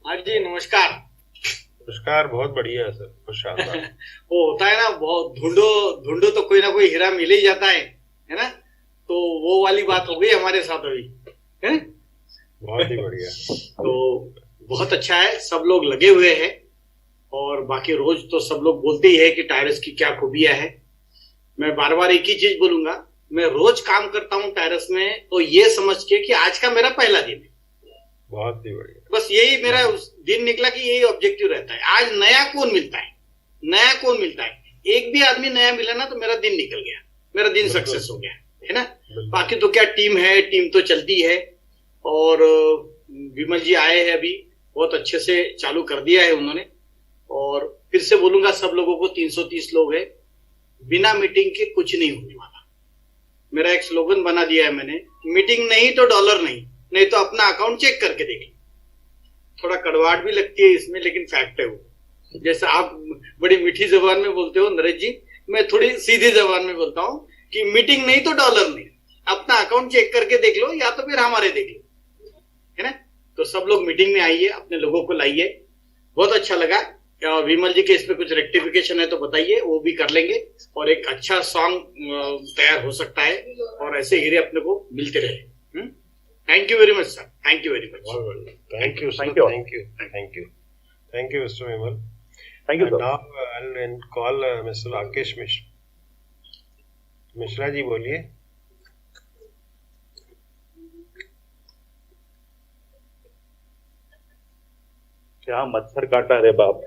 हाँ जी, नमस्कार। नमस्कार, बहुत बढ़िया है सर, बहुत शानदार। वो होता है ना, बहुत ढूंढो तो कोई ना कोई हीरा मिल ही जाता है ना, तो वो वाली बात हो गई हमारे साथ अभी, है? बहुत ही बढ़िया। तो बहुत अच्छा है, सब लोग लगे हुए हैं, और बाकी रोज तो सब लोग बोलते ही है कि टायरस की क्या खूबियां है। मैं बार बार एक ही चीज बोलूंगा, मैं रोज काम करता हूँ टायरस में, तो ये समझ के कि आज का मेरा पहला दिन है। बहुत ही बढ़िया। बस यही मेरा दिन निकला कि यही ऑब्जेक्टिव रहता है, आज नया कौन मिलता है, एक भी आदमी नया मिला ना तो मेरा दिन निकल गया, मेरा दिन सक्सेस हो गया, है ना। बाकी तो क्या, टीम तो चलती है, और विमल जी आए हैं अभी, बहुत अच्छे से चालू कर दिया है उन्होंने, और फिर से बोलूंगा सब लोगों को, 330 लोग हैं, बिना मीटिंग के कुछ नहीं होने वाला। मेरा एक स्लोगन बना दिया है मैंने, मीटिंग नहीं तो डॉलर नहीं, नहीं तो अपना अकाउंट चेक करके देख लो। थोड़ा कड़वाहट भी लगती है इसमें, लेकिन फैक्ट है वो। जैसे आप बड़ी मीठी जबान में बोलते हो नरेश जी, मैं थोड़ी सीधी जबान में बोलता हूँ कि मीटिंग नहीं तो डॉलर नहीं, अपना अकाउंट चेक करके देख लो, या तो फिर हमारे देख लो, है ना। तो सब लोग मीटिंग में आइए, अपने लोगों को लाइए। बहुत अच्छा लगा। विमल जी के इसमें कुछ रेक्टिफिकेशन है तो बताइए, वो भी कर लेंगे और एक अच्छा सॉन्ग तैयार हो सकता है, और ऐसे हीरे अपने को मिलते रहे। Thank you very much sir, thank you very much. Thank you sir, Thank you. Thank you, thank you, thank you mister Vimal. Thank you And sir. now I'll call Mr. Rakesh Mishra ji, बोलिए। क्या मच्छर काटा रे बाप।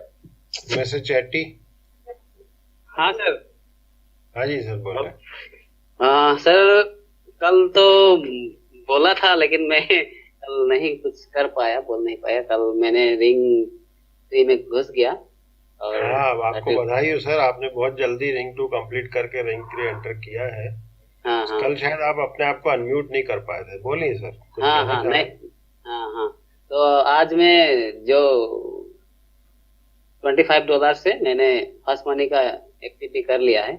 मिस्टर चैटी। हाँ sir. हाँ जी सर, बोल रहे हैं। सर कल तो बोला था, लेकिन मैं कल नहीं कुछ कर पाया, बोल नहीं पाया। कल मैंने रिंग 3 में घुस गया और हाँ, अब आपको बधाई हो सर, आपने बहुत जल्दी रिंग 2 कंप्लीट करके रिंग 3 एंटर किया है। हाँ हाँ कल शायद आप अपने आप को अनम्यूट नहीं कर पाए थे, बोलिए सर। कुछ हाँ कहना हाँ चाह रहे हैं? नहीं, हाँ हाँ। तो आज मैं जो $25 से मैंने फर्स्ट मनी का एक्टिविटी कर लिया है।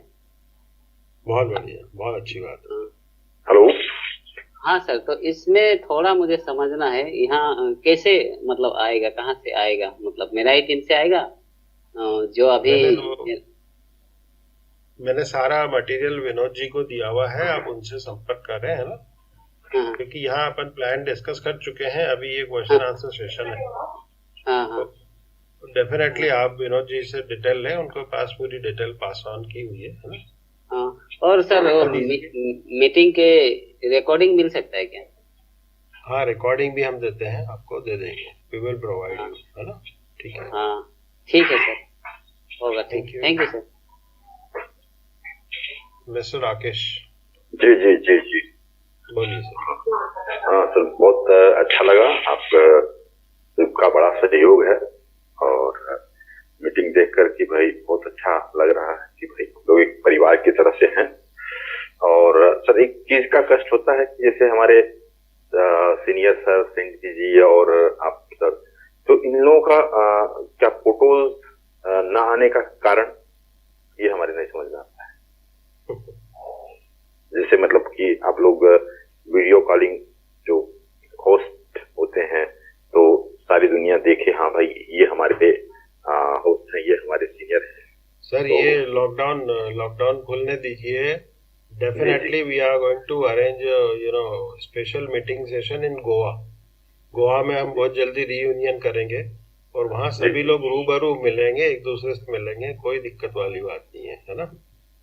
बहुत बढ़िया, बहुत अच्छी बात है। हेलो। हाँ सर, तो इसमें थोड़ा मुझे समझना है, यहाँ कैसे मतलब आएगा, कहाँ से आएगा, मतलब मेरा ही टीम से आएगा जो अभी मैंने सारा मटेरियल विनोद जी को दिया हुआ है, आप उनसे संपर्क कर रहे हैं ना, हाँ क्योंकि यहाँ अपन प्लान डिस्कस कर चुके हैं, अभी ये क्वेश्चन आंसर सेशन है। हाँ हाँ डेफिनेटली आप विनोद जी से डिटेल लें, उनके पास पूरी डिटेल पास ऑन की हुई है ना। हाँ। और सर वो मीटिंग के रिकॉर्डिंग मिल सकता है क्या? हाँ, रिकॉर्डिंग भी हम देते हैं, आपको दे देंगे, वी विल प्रोवाइड यू, है ना। ठीक है, हाँ ठीक है सर, होगा ठीक। Thank you. Thank you sir. Mister Rakesh, जी जी जी जी। बोलिए सर। हाँ सर, बहुत अच्छा लगा, आपका बड़ा सहयोग है, और मीटिंग देखकर कि भाई बहुत अच्छा लग रहा है कि भाई लोग एक परिवार की तरह से हैं। और सर एक चीज का कष्ट होता है कि जैसे हमारे सीनियर सर सिंह जी और आप सर, तो इन लोगों का क्या फोटोज ना आने का कारण ये हमारे नहीं समझ में आता है। जैसे मतलब कि आप लोग वीडियो कॉलिंग जो होस्ट होते हैं तो सारी दुनिया देखे, हाँ भाई ये हमारे होस्ट हैं, ये हमारे सीनियर हैं। सर तो- ये लॉकडाउन खुलने दीजिए, definitely we are going to arrange special meeting session in Goa में हम बहुत जल्दी रीयूनियन करेंगे, और वहाँ सभी लोग रूबरू मिलेंगे, एक दूसरे से मिलेंगे, कोई दिक्कत वाली बात नहीं है ना।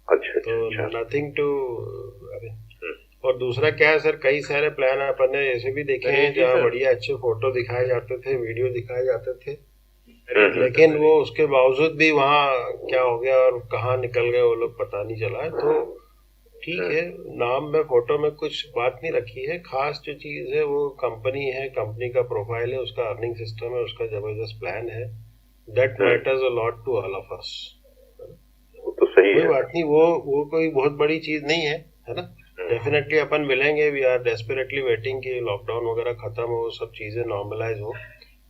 अच्छा तो अच्छा अच्छा। Nothing to. और दूसरा क्या है सर, कई सारे प्लान अपन ने ऐसे भी देखे हैं जहाँ बढ़िया अच्छे फोटो दिखाए जाते थे, वीडियो दिखाए जाते थे, लेकिन वो उसके बावजूद भी वहाँ क्या हो गया और कहाँ निकल गए वो लोग पता नहीं चला है। तो ठीक है, नाम में फोटो में कुछ बात नहीं रखी है, खास जो चीज है वो कंपनी है, कंपनी का प्रोफाइल है, उसका अर्निंग सिस्टम है, उसका जबरदस्त प्लान है, that matters a lot to all of us. वो तो सही कोई है। बात नहीं, वो कोई बहुत बड़ी चीज नहीं है ना। डेफिनेटली अपन मिलेंगे, वी आर डेस्परेटली वेटिंग कि लॉकडाउन वगैरह खत्म हो, सब चीजें नॉर्मलाइज हो,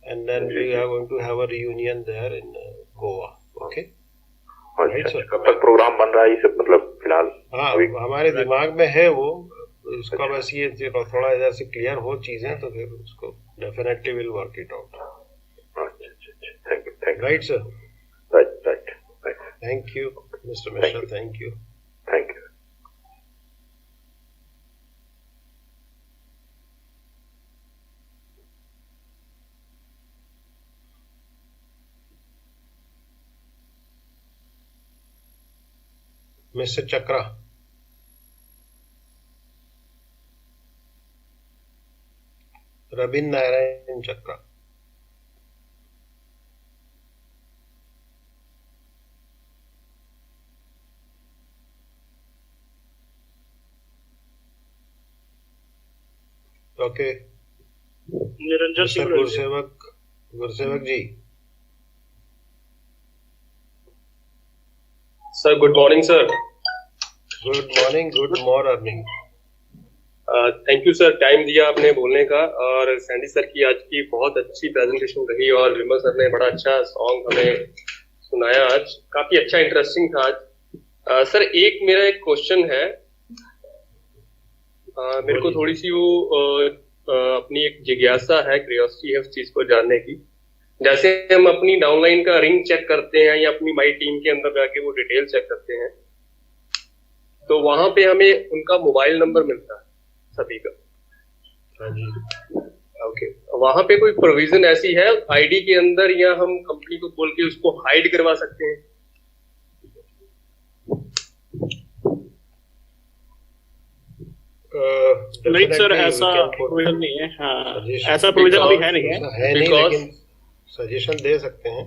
and then we are going to have a reunion there in Goa. Okay, अच्छा Right, अच्छा, sir. कब तक प्रोग्राम बन रहा है ये सब, मतलब फिलहाल हाँ अभी? हमारे दिमाग में है वो, उसका बस ये थोड़ा इधर से क्लियर हो चीजें तो फिर उसको definitely will work it out. अच्छा अच्छा अच्छा, thank you thank you. Right sir, right right right, thank you mister Mishra, thank you. Thank you. Mister Chakra, Rabin Narayan Chakra. Okay, Niranjan mister Singh Gursevak ji, sir good morning sir. Good morning, good morning. Thank you sir, time दिया आपने बोलने का। और Sandy sir की आज की बहुत अच्छी प्रेजेंटेशन रही और विमल सर ने बड़ा अच्छा सॉन्ग हमें सुनाया आज, काफी अच्छा इंटरेस्टिंग था आज। सर एक मेरा एक क्वेश्चन है, मेरे को थोड़ी सी वो अपनी एक जिज्ञासा है, क्यूरियोसिटी है उस चीज को जानने की। जैसे हम अपनी डाउनलाइन का रिंग चेक करते हैं या अपनी माई टीम के अंदर जाके वो डिटेल चेक करते हैं, तो वहां पे हमें उनका मोबाइल नंबर मिलता है सभी का। हाँ जी। ओके, वहां पे कोई प्रोविजन ऐसी है आईडी के अंदर, या हम कंपनी को बोल के उसको हाइड करवा सकते हैं? नहीं सर, ऐसा प्रोविजन नहीं है। हाँ, ऐसा प्रोविजन अभी है नहीं है, लेकिन सजेशन दे सकते हैं।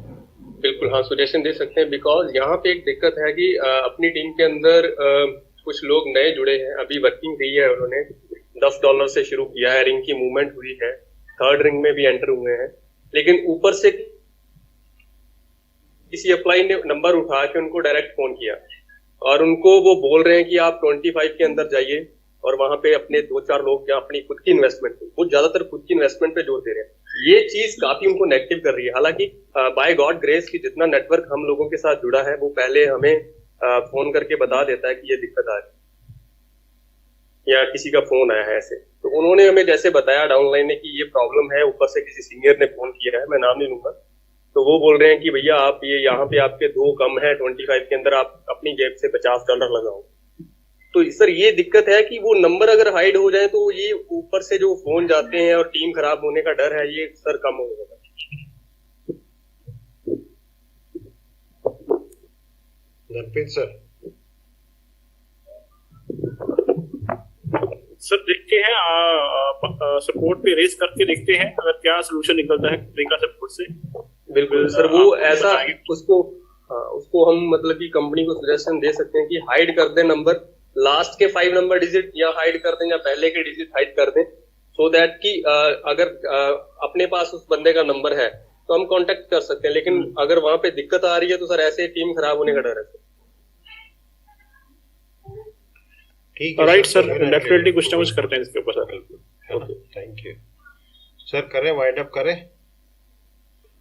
बिल्कुल हाँ, सजेशन दे सकते हैं। बिकॉज यहाँ पे एक दिक्कत है कि अपनी टीम के अंदर कुछ लोग नए जुड़े हैं, अभी वर्किंग हुई है, उन्होंने $10 से शुरू किया है, रिंग की मूवमेंट हुई है, 3rd रिंग में भी एंटर हुए हैं, लेकिन ऊपर से किसी अप्लाई ने नंबर उठा के उनको डायरेक्ट फोन किया और उनको वो बोल रहे हैं कि आप 25 के अंदर जाइए और वहां पे अपने 2-4 लोग या अपनी खुद की इन्वेस्टमेंट, वो ज्यादातर खुद की इन्वेस्टमेंट पे जोर दे रहे हैं। ये चीज काफी उनको नेगेटिव कर रही है। हालांकि बाय गॉड ग्रेस की जितना नेटवर्क हम लोगों के साथ जुड़ा है वो पहले हमें फोन करके बता देता है कि ये दिक्कत आ रही है या किसी का फोन आया है ऐसे। तो उन्होंने हमें जैसे बताया डाउनलाइन ने कि ये प्रॉब्लम है, ऊपर से किसी सीनियर ने फोन किया है, मैं नाम नहीं लूंगा, तो वो बोल रहे हैं कि भैया आप ये यहाँ पे आपके 2 कम है 25 के अंदर, आप अपनी जेब से $50 लगाओ। तो सर ये दिक्कत है कि वो नंबर अगर हाइड हो जाए तो ये ऊपर से जो फोन जाते हैं और टीम खराब होने का डर है, ये सर कम हो जाएगा। नरपीत सर देखते हैं, सपोर्ट पे रेस करके देखते हैं अगर क्या सोल्यूशन निकलता है प्रियंका सपोर्ट से। बिल्कुल सर, वो ऐसा उसको हम मतलब कि कंपनी को सजेशन दे सकते हैं कि हाइड कर दे नंबर, लास्ट के 5 नंबर डिजिट या हाइड कर दें या पहले के डिजिट हाइड कर दें, सो दैट कि अगर अपने पास उस बंदे का नंबर है तो हम कांटेक्ट कर सकते हैं, लेकिन अगर वहां पे दिक्कत आ रही है तो सर ऐसे टीम खराब होने का डर है। ठीक है, राइट सर, डेफिनेटली कुछ ना कुछ करते हैं इसके ऊपर सर। Thank you sir. करें वाइंड अप करें,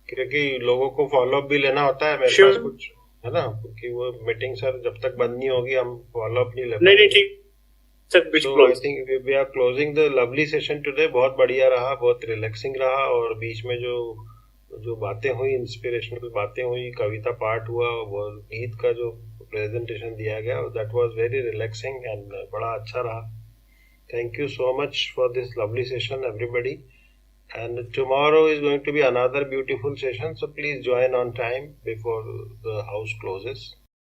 क्योंकि लोगों को फॉलो अप भी लेना होता है, मेरे पास कुछ है ना, क्योंकि वो मीटिंग सर जब तक बंद नहीं होगी हम फॉलो अप नहीं ले पाएंगे। नहीं ठीक सर, तो I think we are closing the lovely session today. बहुत बढ़िया रहा, बहुत रिलैक्सिंग रहा, और बीच में जो बातें हुई, इंस्पिरेशनल बातें हुई, कविता पाठ हुआ, वो गीत का जो प्रेजेंटेशन दिया गया, that was very relaxing and बड़ा अच्छा रहा। Thank you so much for this lovely session everybody, and tomorrow is going to be another beautiful session, so please join on time before the house closes.